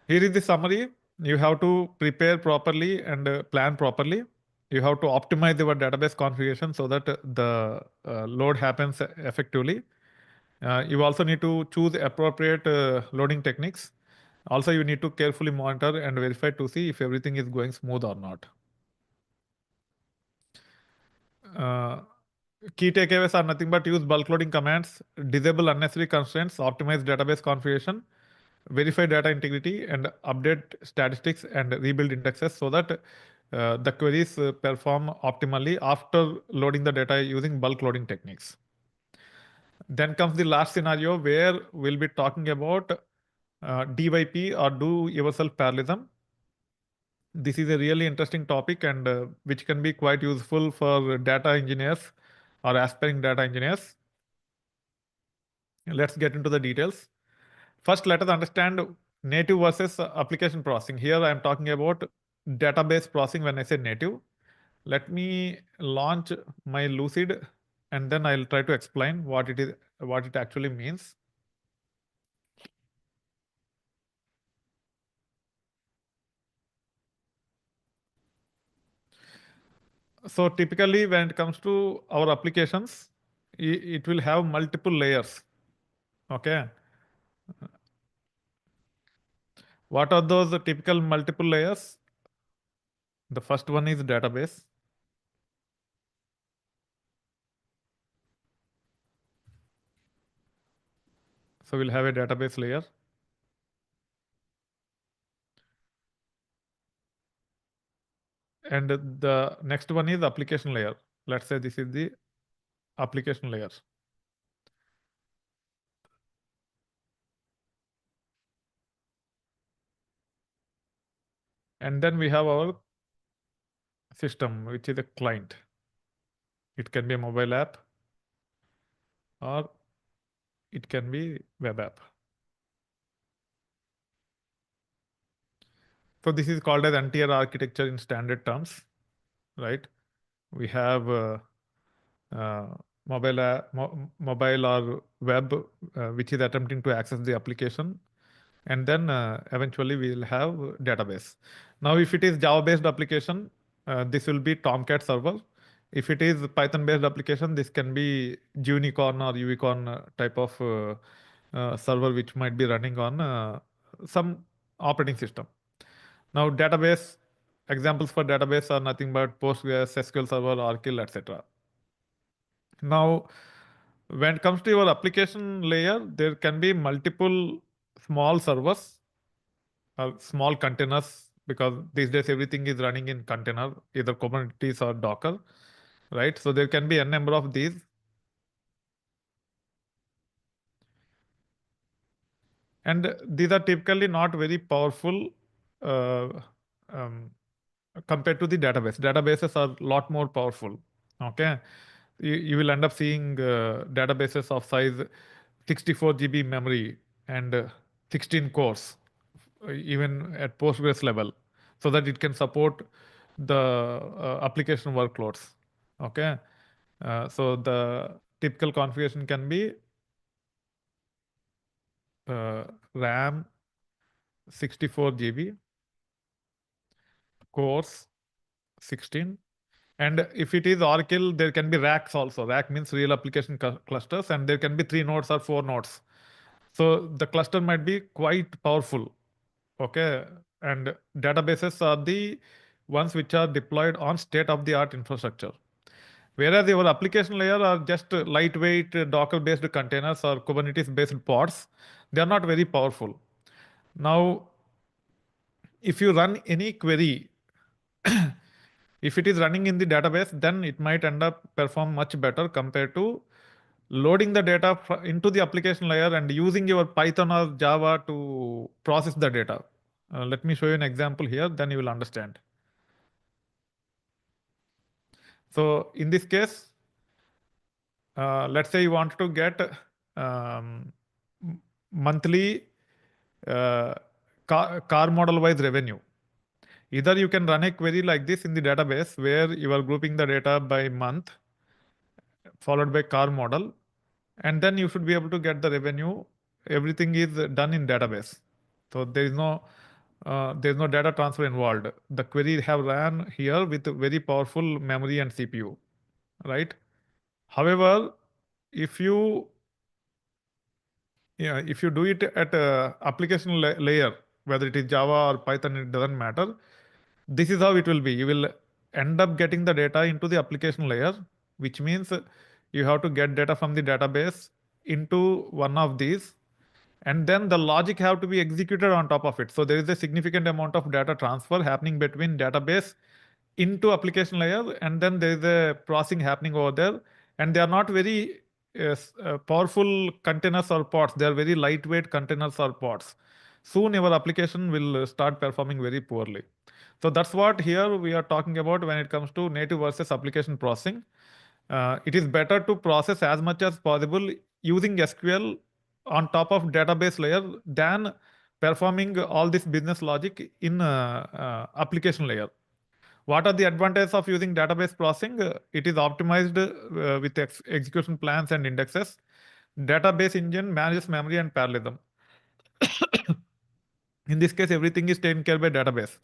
Here is the summary. You have to prepare properly and plan properly. You have to optimize your database configuration so that the load happens effectively. You also need to choose appropriate loading techniques. Also, you need to carefully monitor and verify to see if everything is going smooth or not. Uh, Key takeaways are nothing but use bulk loading commands, disable unnecessary constraints, optimize database configuration, verify data integrity, and update statistics and rebuild indexes so that the queries perform optimally after loading the data using bulk loading techniques. Then comes the last scenario where we'll be talking about DYP or do yourself parallelism. This is a really interesting topic and which can be quite useful for data engineers or aspiring data engineers. Let's get into the details. First, let us understand native versus application processing. Here I am talking about database processing when I say native. Let me launch my Lucid and then I'll try to explain what it is, what it actually means. So typically when it comes to our applications, it will have multiple layers. Okay. What are those typical multiple layers? The first one is database. So we'll have a database layer. And the next one is application layer. Let's say this is the application layer. And then we have our system, which is a client. It can be a mobile app or it can be web app. So this is called as n-tier architecture in standard terms, right? We have uh, mobile or web, which is attempting to access the application, and then eventually we will have database. Now, if it is Java-based application, this will be Tomcat server. If it is Python-based application, this can be Unicorn or Unicorn type of server, which might be running on some operating system. Now, database examples for database are nothing but Postgres, SQL Server, Oracle, etc. Now, when it comes to your application layer, there can be multiple small servers small containers because these days everything is running in container, either Kubernetes or Docker, right? So there can be a number of these. And these are typically not very powerful uh, um, compared to the database. Databases are a lot more powerful. Okay. You will end up seeing databases of size 64 GB memory and 16 cores, even at Postgres level, so that it can support the application workloads. Okay. So the typical configuration can be RAM 64 GB, cores 16. And if it is Oracle, there can be racks also. Rack means real application clusters, and there can be 3 nodes or 4 nodes. So the cluster might be quite powerful. Okay. And databases are the ones which are deployed on state-of-the-art infrastructure. Whereas your application layer are just lightweight Docker-based containers or Kubernetes-based pods. They are not very powerful. Now, if you run any query, if it is running in the database, then it might end up perform much better compared to loading the data into the application layer and using your Python or Java to process the data. Let me show you an example here, then you will understand. So in this case, let's say you want to get um, monthly car model wise revenue. Either you can run a query like this in the database where you are grouping the data by month followed by car model, and then you should be able to get the revenue. Everything is done in database. So there is no data transfer involved. The query have ran here with very powerful memory and CPU, right? However, if you if you do it at application layer, whether it is Java or Python, it doesn't matter. This is how it will be. You will end up getting the data into the application layer, which means you have to get data from the database into one of these, and then the logic have to be executed on top of it. So there is a significant amount of data transfer happening between database into application layer, and then there is a processing happening over there, and they are not very powerful containers or pods. They are very lightweight containers or pods. soon your application will start performing very poorly. So that's what here we are talking about when it comes to native versus application processing. It is better to process as much as possible using SQL on top of database layer than performing all this business logic in application layer. What are the advantages of using database processing? It is optimized with execution plans and indexes. Database engine manages memory and parallelism. In this case, everything is taken care by database.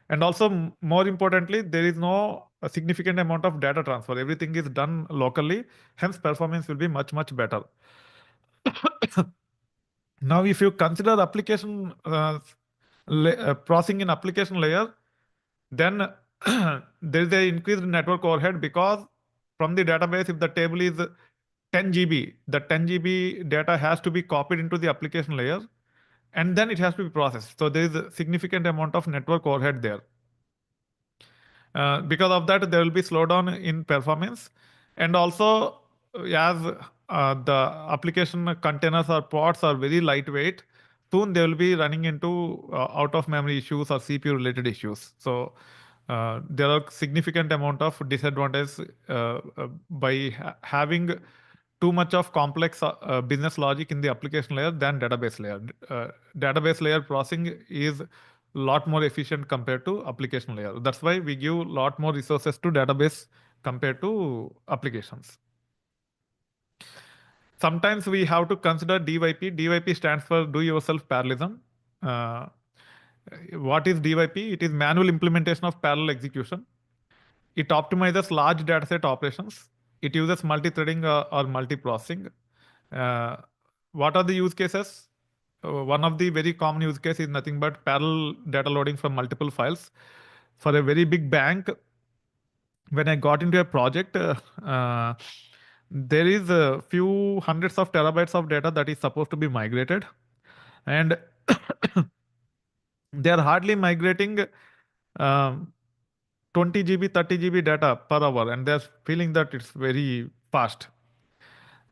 And also, more importantly, there is no significant amount of data transfer. Everything is done locally. Hence, performance will be much, much better. Now, if you consider application processing in application layer, then there is a increased network overhead because from the database, if the table is 10 GB, the 10 GB data has to be copied into the application layer and then it has to be processed. So there is a significant amount of network overhead there. Because of that, there will be slowdown in performance. And also, as the application containers or pods are very lightweight, soon they will be running into out of memory issues or CPU related issues. So there are significant amount of disadvantages by having too much of complex business logic in the application layer than database layer. Database layer processing is lot more efficient compared to application layer. That's why we give lot more resources to database compared to applications. Sometimes we have to consider DYP. DYP stands for do yourself parallelism. What is DYP? It is manual implementation of parallel execution. It optimizes large dataset operations. It uses multi-threading or multi-processing. Uh, what are the use cases? One of the very common use case is nothing but parallel data loading from multiple files. For a very big bank, when I got into a project, there is a few hundreds of terabytes of data that is supposed to be migrated, and they are hardly migrating um, 20 GB, 30 GB data per hour, and they're feeling that it's very fast.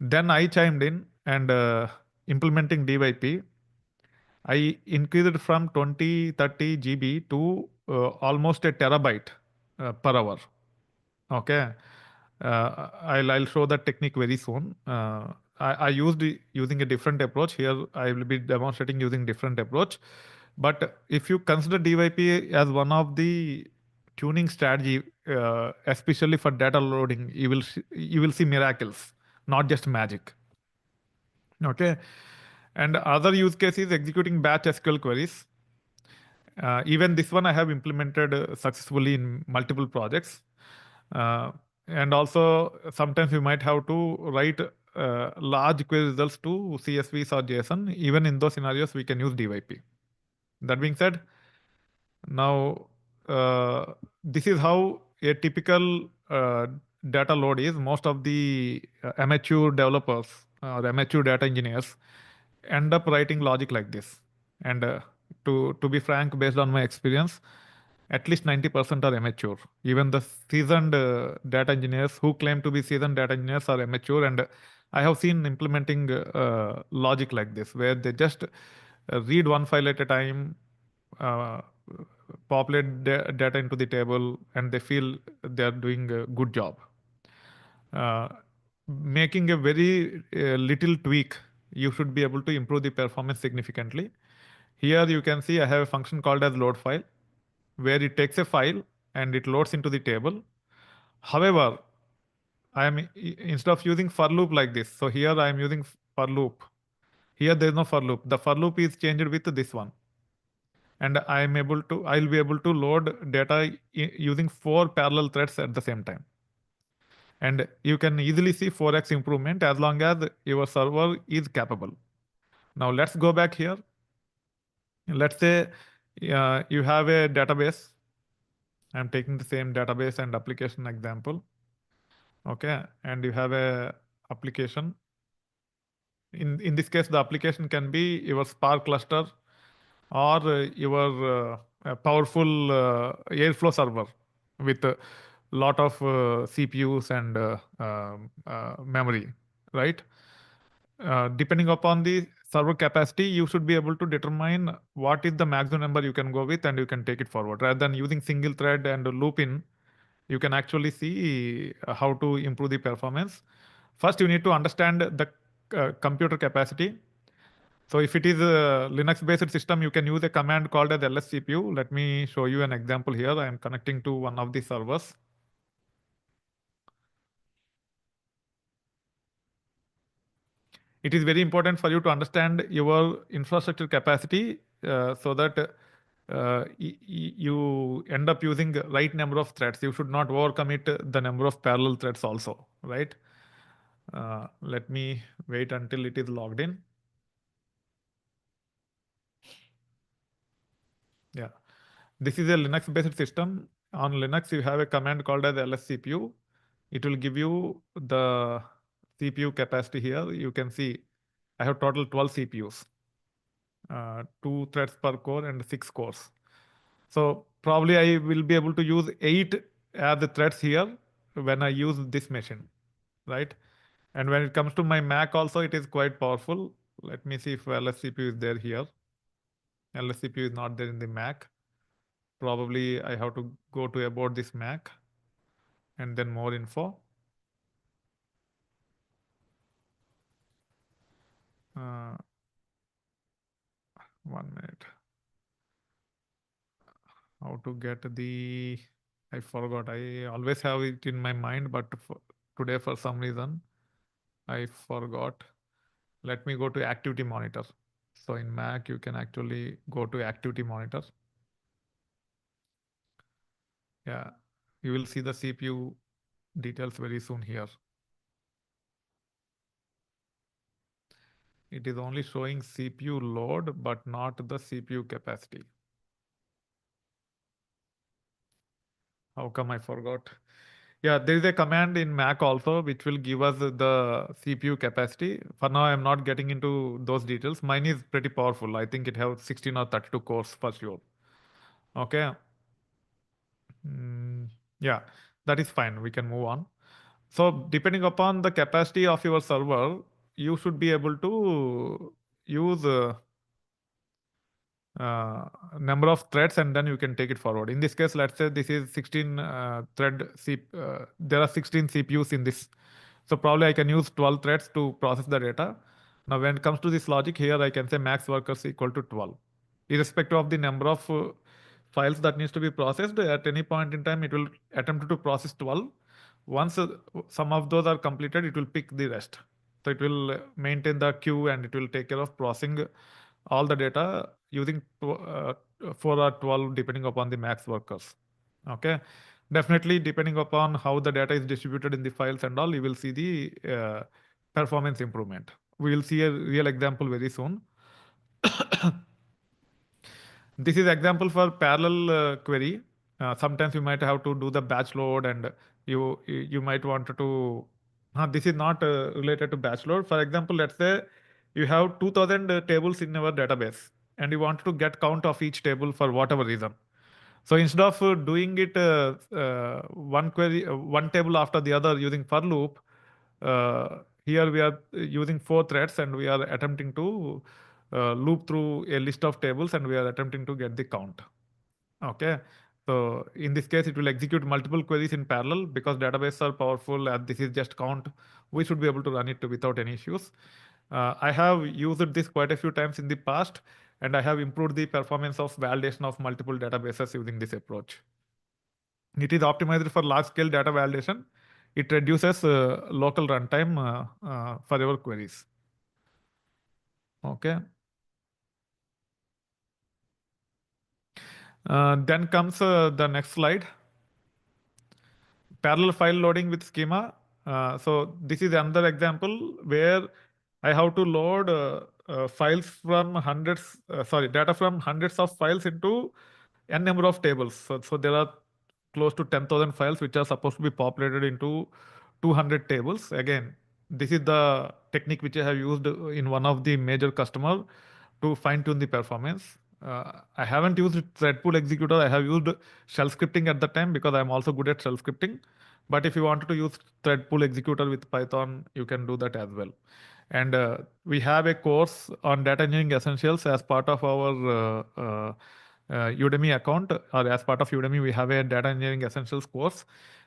Then I chimed in and implementing DYP. I increased from 20, 30 GB to almost a terabyte per hour. Okay. I'll show that technique very soon. I used using a different approach. Here I will be demonstrating using different approach. But if you consider DYP as one of the tuning strategy, especially for data loading, you will see miracles, not just magic. Okay. And other use case is executing batch SQL queries. Even this one I have implemented successfully in multiple projects. Uh, and also sometimes we might have to write large query results to CSVs or JSON. Even in those scenarios, we can use DYP. That being said, now this is how a typical data load is. Most of the amateur developers or amateur data engineers end up writing logic like this. And to be frank, based on my experience, at least 90% are amateur. Even the seasoned data engineers who claim to be seasoned data engineers are amateur. And I have seen implementing logic like this, where they just read one file at a time, uh, populate data into the table, and they feel they are doing a good job. Uh, Making a very little tweak, you should be able to improve the performance significantly. Here you can see I have a function called as load file, where it takes a file and it loads into the table. However, instead of using for loop like this, so here I am using for loop. Here there is no for loop. The for loop is changed with this one. And I'll be able to load data using 4 parallel threads at the same time. And you can easily see 4x improvement as long as your server is capable. Now let's go back here. Let's say you have a database. I'm taking the same database and application example. Okay, and you have a application. In this case, the application can be your Spark cluster or your powerful Airflow server with a lot of CPUs and memory, right? Depending upon the server capacity, you should be able to determine what is the maximum number you can go with and you can take it forward. Rather than using single thread and loop in, you can actually see how to improve the performance. First, you need to understand the computer capacity. So if it is a Linux-based system, you can use a command called as lscpu. Let me show you an example here. I am connecting to one of the servers. It is very important for you to understand your infrastructure capacity so that you end up using the right number of threads. You should not overcommit the number of parallel threads also, right? Let me wait until it is logged in. Yeah, this is a Linux-based system. On Linux, you have a command called as lscpu. It will give you the CPU capacity here. You can see I have total 12 CPUs, 2 threads per core and 6 cores. So probably I will be able to use 8 as the threads here when I use this machine, right? And when it comes to my Mac also, it is quite powerful. Let me see if lscpu is there here. lscpu is not there in the Mac. Probably I have to go to about this Mac and then more info. Uh, 1 minute. How to get the, I forgot. I always have it in my mind, but today for some reason I forgot. Let me go to activity monitor. So in Mac, you can actually go to activity monitor. Yeah, you will see the CPU details very soon here. It is only showing CPU load, but not the CPU capacity. How come I forgot? Yeah, there is a command in Mac also which will give us the CPU capacity. For now, I'm not getting into those details. Mine is pretty powerful. I think it has 16 or 32 cores for sure. Okay. Yeah, that is fine. We can move on. So depending upon the capacity of your server, you should be able to use number of threads and then you can take it forward. In this case, let's say this is 16 there are 16 CPUs in this. So probably I can use 12 threads to process the data. Now when it comes to this logic here, I can say max workers equal to 12. Irrespective of the number of files that needs to be processed, at any point in time, it will attempt to process 12. Once some of those are completed, it will pick the rest. So it will maintain the queue and it will take care of processing all the data using 4 or 12 depending upon the max workers. Okay. Definitely depending upon how the data is distributed in the files and all, you will see the performance improvement. We will see a real example very soon. This is example for parallel query. Sometimes you might have to do the batch load and you might want to, this is not related to batch load. For example, let's say you have 2000 tables in our database and you want to get count of each table for whatever reason. So instead of doing it one query, one table after the other using for loop, here we are using 4 threads and we are attempting to loop through a list of tables and we are attempting to get the count. Okay. So in this case, it will execute multiple queries in parallel because databases are powerful and this is just count. We should be able to run it without any issues. I have used this quite a few times in the past and I have improved the performance of validation of multiple databases using this approach. It is optimized for large scale data validation. It reduces local runtime for your queries. Okay. Then comes the next slide. Parallel file loading with schema. So this is another example where I have to load files from hundreds, data from hundreds of files into n number of tables. So there are close to 10,000 files which are supposed to be populated into 200 tables. Again, this is the technique which I have used in one of the major customer to fine tune the performance. I haven't used thread pool executor. I have used shell scripting at the time because I'm also good at shell scripting. But if you wanted to use thread pool executor with Python, you can do that as well. And we have a course on data engineering essentials as part of our Udemy account, or as part of Udemy, we have a data engineering essentials course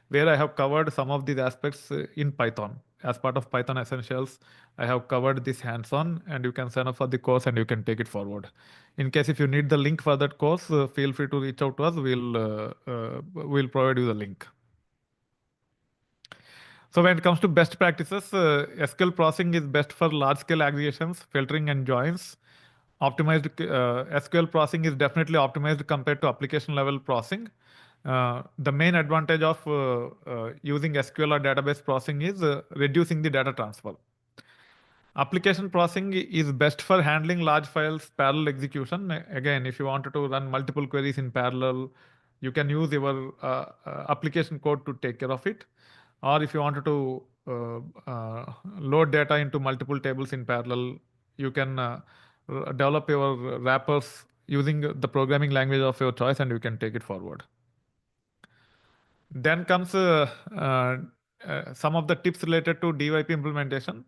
where I have covered some of these aspects in Python. As part of Python essentials, I have covered this hands-on, and you can sign up for the course and you can take it forward. In case if you need the link for that course, feel free to reach out to us. We'll provide you the link. So when it comes to best practices, SQL processing is best for large-scale aggregations, filtering, and joins. Optimized SQL processing is definitely optimized compared to application-level processing. The main advantage of using SQL or database processing is reducing the data transfer. Application processing is best for handling large files, parallel execution. Again, if you wanted to run multiple queries in parallel, you can use your application code to take care of it. Or if you wanted to load data into multiple tables in parallel, you can develop your wrappers using the programming language of your choice, and you can take it forward. Then comes some of the tips related to DYP implementation.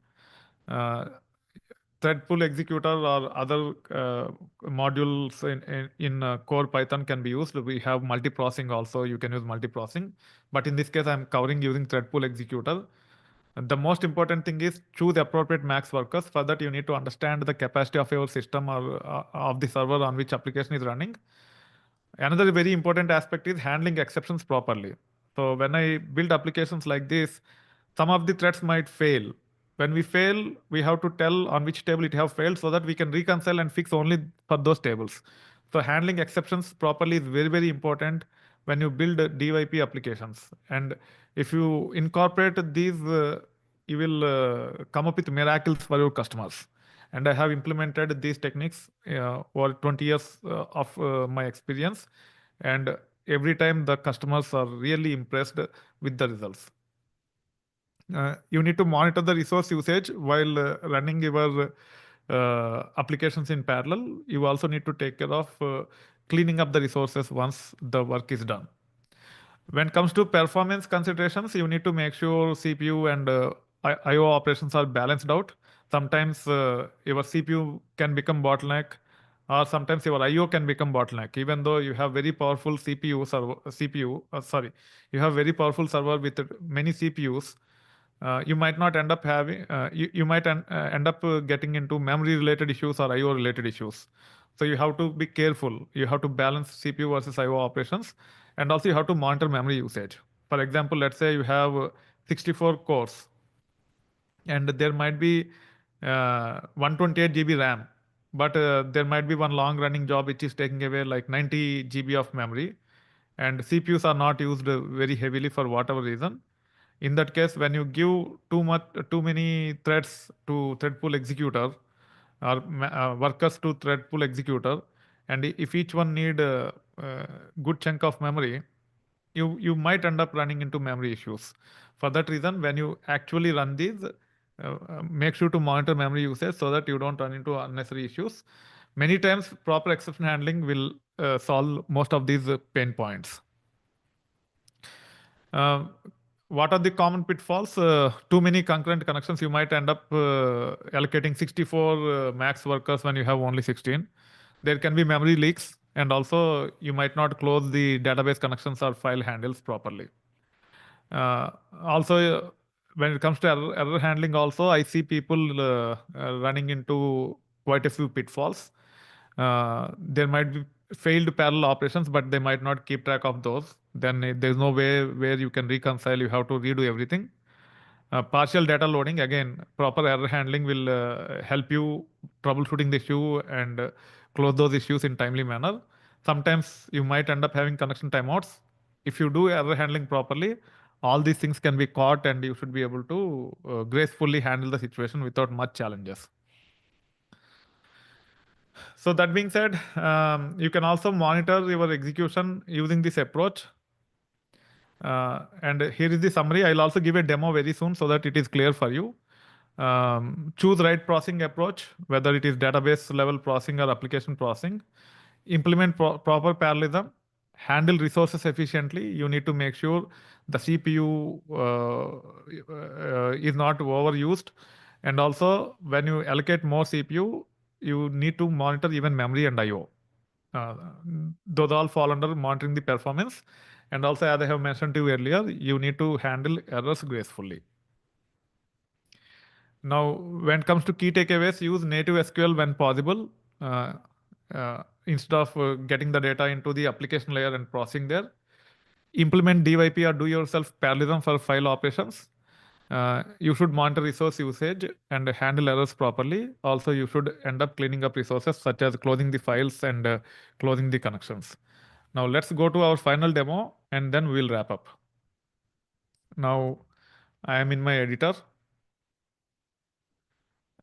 Thread pool executor or other modules in core Python can be used. We have multiprocessing also. You can use multiprocessing. But in this case, I'm covering using thread pool executor. The most important thing is choose appropriate max workers. For that, you need to understand the capacity of your system or of the server on which application is running. Another very important aspect is handling exceptions properly. So when I build applications like this, some of the threads might fail. When we fail, we have to tell on which table it have failed so that we can reconcile and fix only for those tables. So handling exceptions properly is very, very important when you build DYP applications. And if you incorporate these, you will come up with miracles for your customers. And I have implemented these techniques over 20 years of my experience. And every time the customers are really impressed with the results. You need to monitor the resource usage while running your applications in parallel. You also need to take care of cleaning up the resources once the work is done. When it comes to performance considerations, you need to make sure CPU and IO operations are balanced out. Sometimes your CPU can become bottleneck, or sometimes your IO can become bottleneck. Even though you have very powerful you have very powerful server with many CPUs, you might not end up having, you might end up getting into memory related issues or IO related issues. So you have to be careful. You have to balance CPU versus IO operations, and also you have to monitor memory usage. For example, let's say you have 64 cores, and there might be 128 GB RAM, but there might be one long running job which is taking away like 90 GB of memory, and CPUs are not used very heavily for whatever reason. In that case, when you give too many threads to thread pool executor, or workers to thread pool executor, and if each one need a good chunk of memory, you might end up running into memory issues. For that reason, when you actually run these, make sure to monitor memory usage so that you don't run into unnecessary issues. Many times, proper exception handling will solve most of these pain points. Uh, what are the common pitfalls? Too many concurrent connections. You might end up allocating 64 max workers when you have only 16. There can be memory leaks, and also you might not close the database connections or file handles properly. Also, when it comes to error handling, also I see people running into quite a few pitfalls. There might be failed parallel operations, but they might not keep track of those. Then there's no way where you can reconcile. You have to redo everything. Partial data loading, again, proper error handling will help you troubleshooting the issue and close those issues in timely manner. Sometimes you might end up having connection timeouts. If you do error handling properly, all these things can be caught and you should be able to gracefully handle the situation without much challenges. So that being said, you can also monitor your execution using this approach. And here is the summary. I'll also give a demo very soon so that it is clear for you. Choose right processing approach, whether it is database level processing or application processing. Implement proper parallelism. Handle resources efficiently. You need to make sure the CPU is not overused, And also, when you allocate more CPU, you need to monitor even memory and I/O. Uh, those all fall under monitoring the performance. And also, as I have mentioned to you earlier, you need to handle errors gracefully. Now, when it comes to key takeaways, use native SQL when possible. Uh, Instead of getting the data into the application layer and processing there, implement DYP or do yourself parallelism for file operations. You should monitor resource usage and handle errors properly. Also, you should end up cleaning up resources such as closing the files and closing the connections. Now, let's go to our final demo and then we'll wrap up. Now, I am in my editor,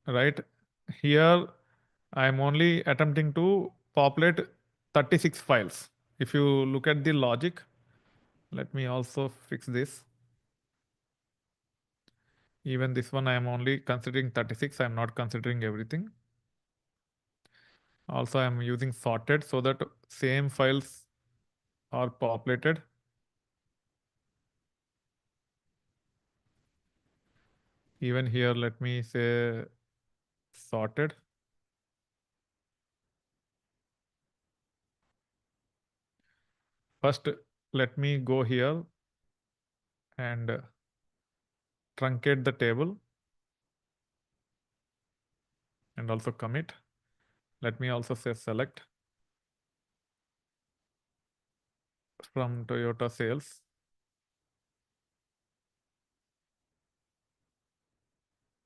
right? Here, I am only attempting to populate 36 files. If you look at the logic, let me also fix this. Even this one, I am only considering 36. I am not considering everything. Also, I am using sorted so that same files are populated. Even here, let me say sorted. First, let me go here and truncate the table and also commit. Let me also say select from Toyota sales.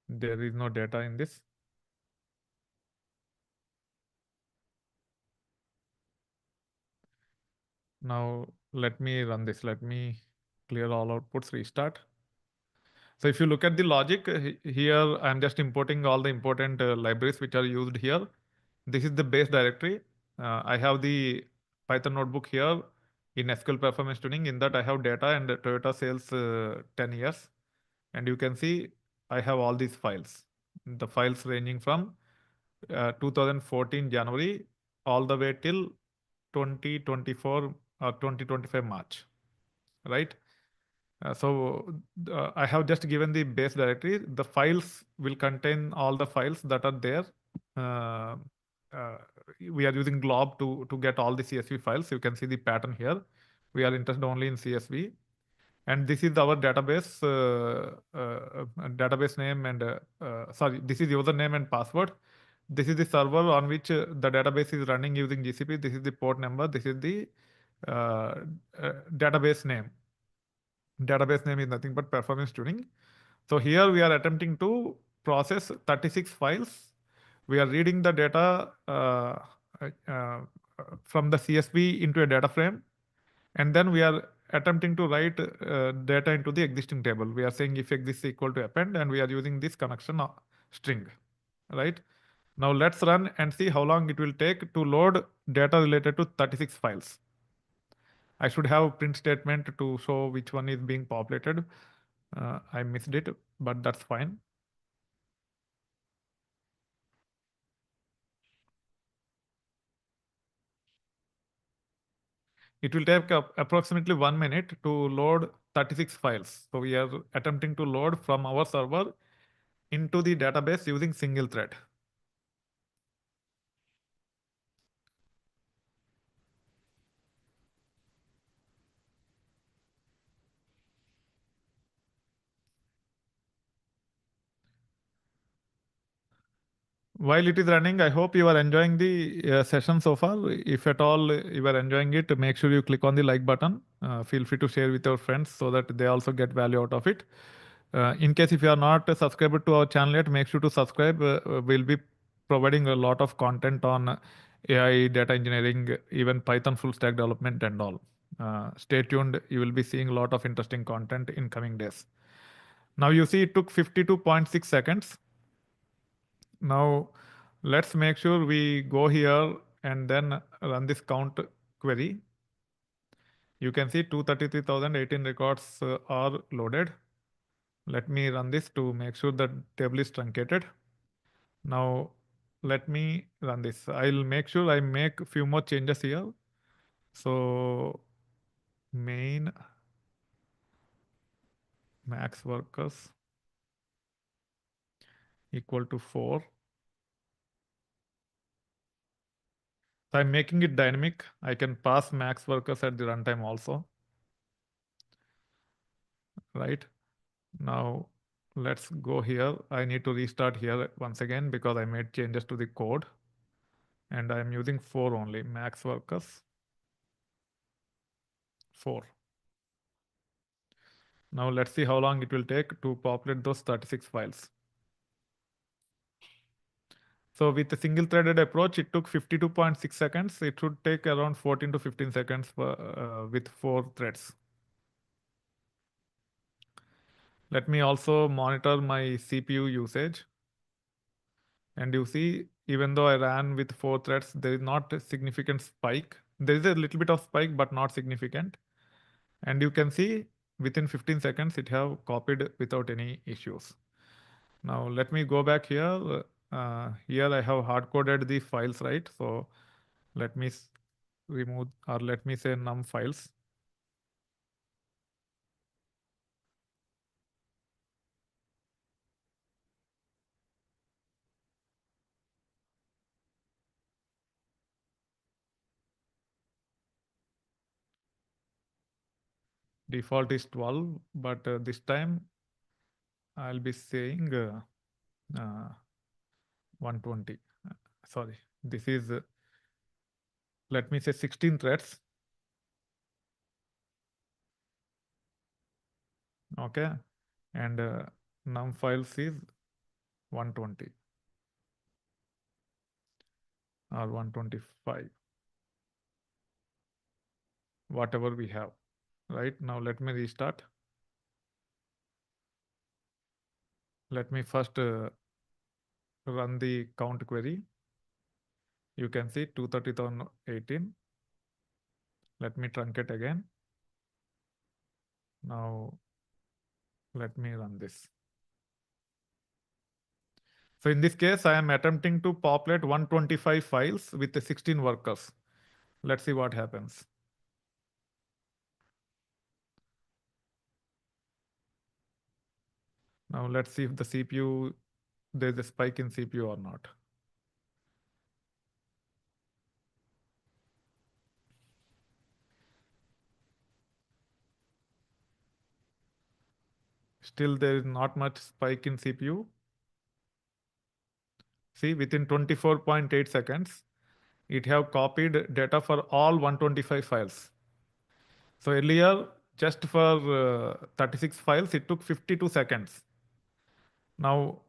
There is no data in this. Now let me run this. Let me clear all outputs, restart. So if you look at the logic here, I'm just importing all the important libraries which are used here. This is the base directory. I have the Python notebook here in SQL performance tuning. In that I have data and Toyota sales 10 years. And you can see I have all these files. The files ranging from 2014 January all the way till 2024 or 2025 March, right? I have just given the base directory. The files will contain all the files that are there. Uh, uh, we are using glob to get all the CSV files. You can see the pattern here. We are interested only in CSV. And this is our database name and sorry, this is username and password. This is the server on which the database is running using GCP. This is the port number. This is the uh, database name. Database name is nothing but performance tuning. So here we are attempting to process 36 files. We are reading the data from the CSV into a data frame, and then we are attempting to write data into the existing table. We are saying if exists equal to append, and we are using this connection string, right? Now let's run and see how long it will take to load data related to 36 files. I should have a print statement to show which one is being populated. I missed it, but that's fine. It will take approximately 1 minute to load 36 files. So we are attempting to load from our server into the database using single thread. While it is running, I hope you are enjoying the session so far. If at all you are enjoying it, make sure you click on the like button. Feel free to share with your friends so that they also get value out of it. In case if you are not subscribed to our channel yet, make sure to subscribe. We'll be providing a lot of content on AI, data engineering, even Python full stack development and all. Stay tuned. You will be seeing a lot of interesting content in coming days. Now you see it took 52.6 seconds. Now, let's make sure we go here and then run this count query. You can see 233,018 records are loaded. Let me run this to make sure that table is truncated. Now, let me run this. I'll make sure I make a few more changes here. So, main max workers. equal to 4. So I'm making it dynamic. I can pass max workers at the runtime also, right? Now let's go here. I need to restart here once again because I made changes to the code and I'm using 4 only, max workers 4. Now let's see how long it will take to populate those 36 files. So with the single threaded approach, it took 52.6 seconds. It should take around 14 to 15 seconds with 4 threads. Let me also monitor my CPU usage. And you see, even though I ran with 4 threads, there is not a significant spike. There is a little bit of spike, but not significant. And you can see within 15 seconds, it have copied without any issues. Now let me go back here. Here I have hard coded the files, right? So let me remove, or let me say num files. Default is 12, but this time I'll be saying 120. Sorry, this is, let me say 16 threads. Okay. And num files is 120 or 125, whatever we have. Right now, let me restart. Let me first run the count query. You can see 230,018. Let me truncate again. Now, let me run this. So in this case, I am attempting to populate 125 files with the 16 workers. Let's see what happens. Now let's see if the CPU, there's a spike in CPU or not. Still, there is not much spike in CPU. See, within 24.8 seconds, it have copied data for all 125 files. So earlier, just for 36 files, it took 52 seconds. Now,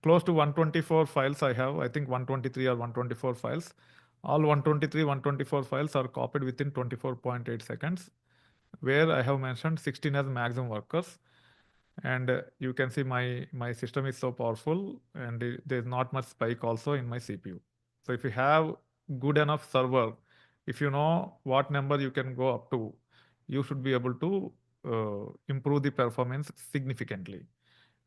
close to 124 files I have, I think 123 or 124 files. All 123, 124 files are copied within 24.8 seconds, where I have mentioned 16 as maximum workers. And you can see my system is so powerful and there's not much spike also in my CPU. So if you have good enough server, if you know what number you can go up to, you should be able to improve the performance significantly.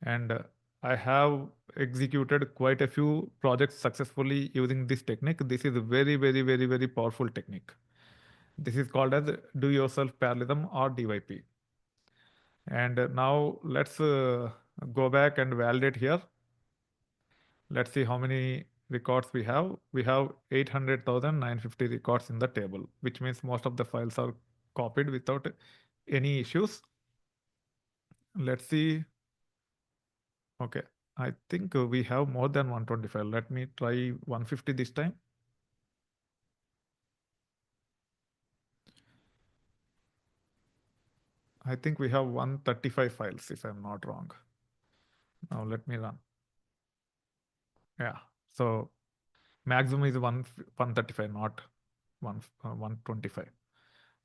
And I have executed quite a few projects successfully using this technique. This is a very, very, very, very powerful technique. This is called as do yourself parallelism or DYP. And now let's go back and validate here. Let's see how many records we have. We have 800,950 records in the table, which means most of the files are copied without any issues. Let's see. Okay, I think we have more than 125. Let me try 150 this time. I think we have 135 files, if I'm not wrong. Now let me run. Yeah, so maximum is 135, not 125.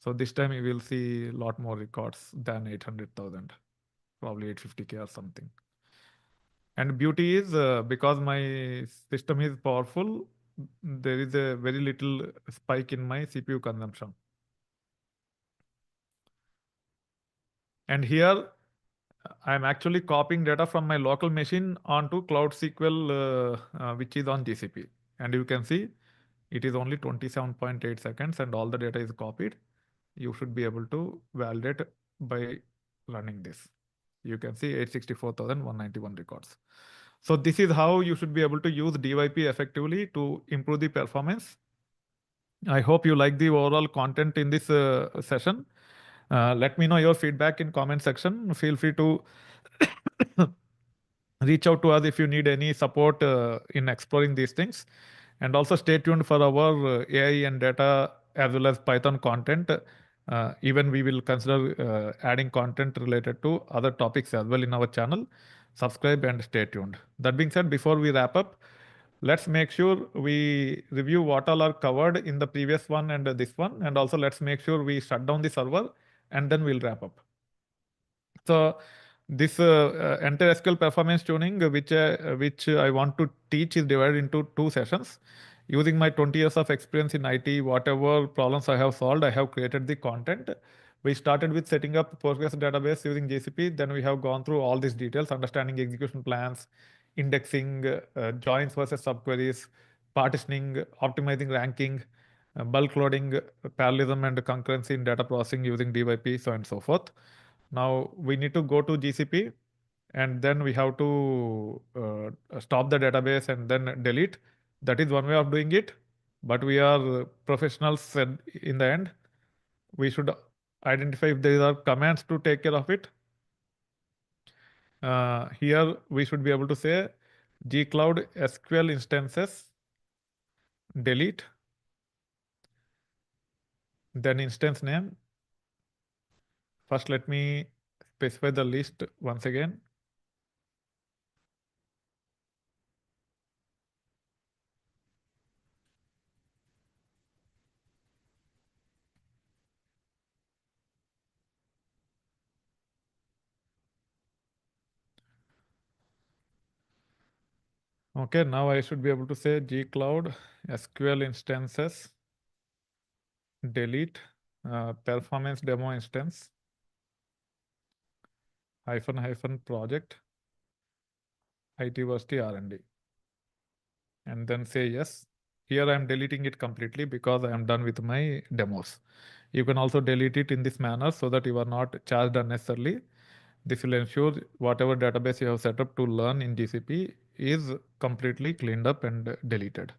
So this time you will see a lot more records than 800,000, probably 850K or something. And beauty is because my system is powerful, there is a very little spike in my CPU consumption. And here I'm actually copying data from my local machine onto Cloud SQL, which is on GCP. And you can see it is only 27.8 seconds and all the data is copied. You should be able to validate by running this. You can see 864,191 records. So this is how you should be able to use DYP effectively to improve the performance. I hope you like the overall content in this session. Let me know your feedback in comment section. Feel free to reach out to us if you need any support in exploring these things. And also stay tuned for our AI and data as well as Python content. Even we will consider adding content related to other topics as well in our channel. Subscribe and stay tuned. That being said, before we wrap up, let's make sure we review what all are covered in the previous one and this one. And also let's make sure we shut down the server and then we'll wrap up. So this entire SQL performance tuning, which I want to teach, is divided into two sessions. Using my 20 years of experience in IT, whatever problems I have solved, I have created the content. We started with setting up Postgres database using GCP. Then we have gone through all these details, understanding execution plans, indexing, joins versus subqueries, partitioning, optimizing ranking, bulk loading, parallelism and concurrency in data processing using DYP, so on and so forth. Now we need to go to GCP and then we have to stop the database and then delete. That is one way of doing it. But we are professionals said in the end. We should identify if there are commands to take care of it. Here we should be able to say gcloud SQL instances delete, then instance name. First, let me specify the list once again. Okay, now I should be able to say gcloud SQL instances delete performance demo instance hyphen project IT R&D and then say yes. Here I am deleting it completely because I am done with my demos. You can also delete it in this manner so that you are not charged unnecessarily. This will ensure whatever database you have set up to learn in GCP is completely cleaned up and deleted.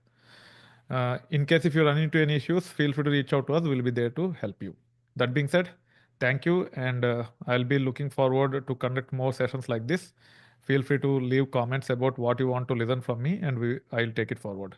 In case if you run into any issues, feel free to reach out to us. We'll be there to help you. That being said, thank you, and I'll be looking forward to conduct more sessions like this. Feel free to leave comments about what you want to listen from me, and I'll take it forward.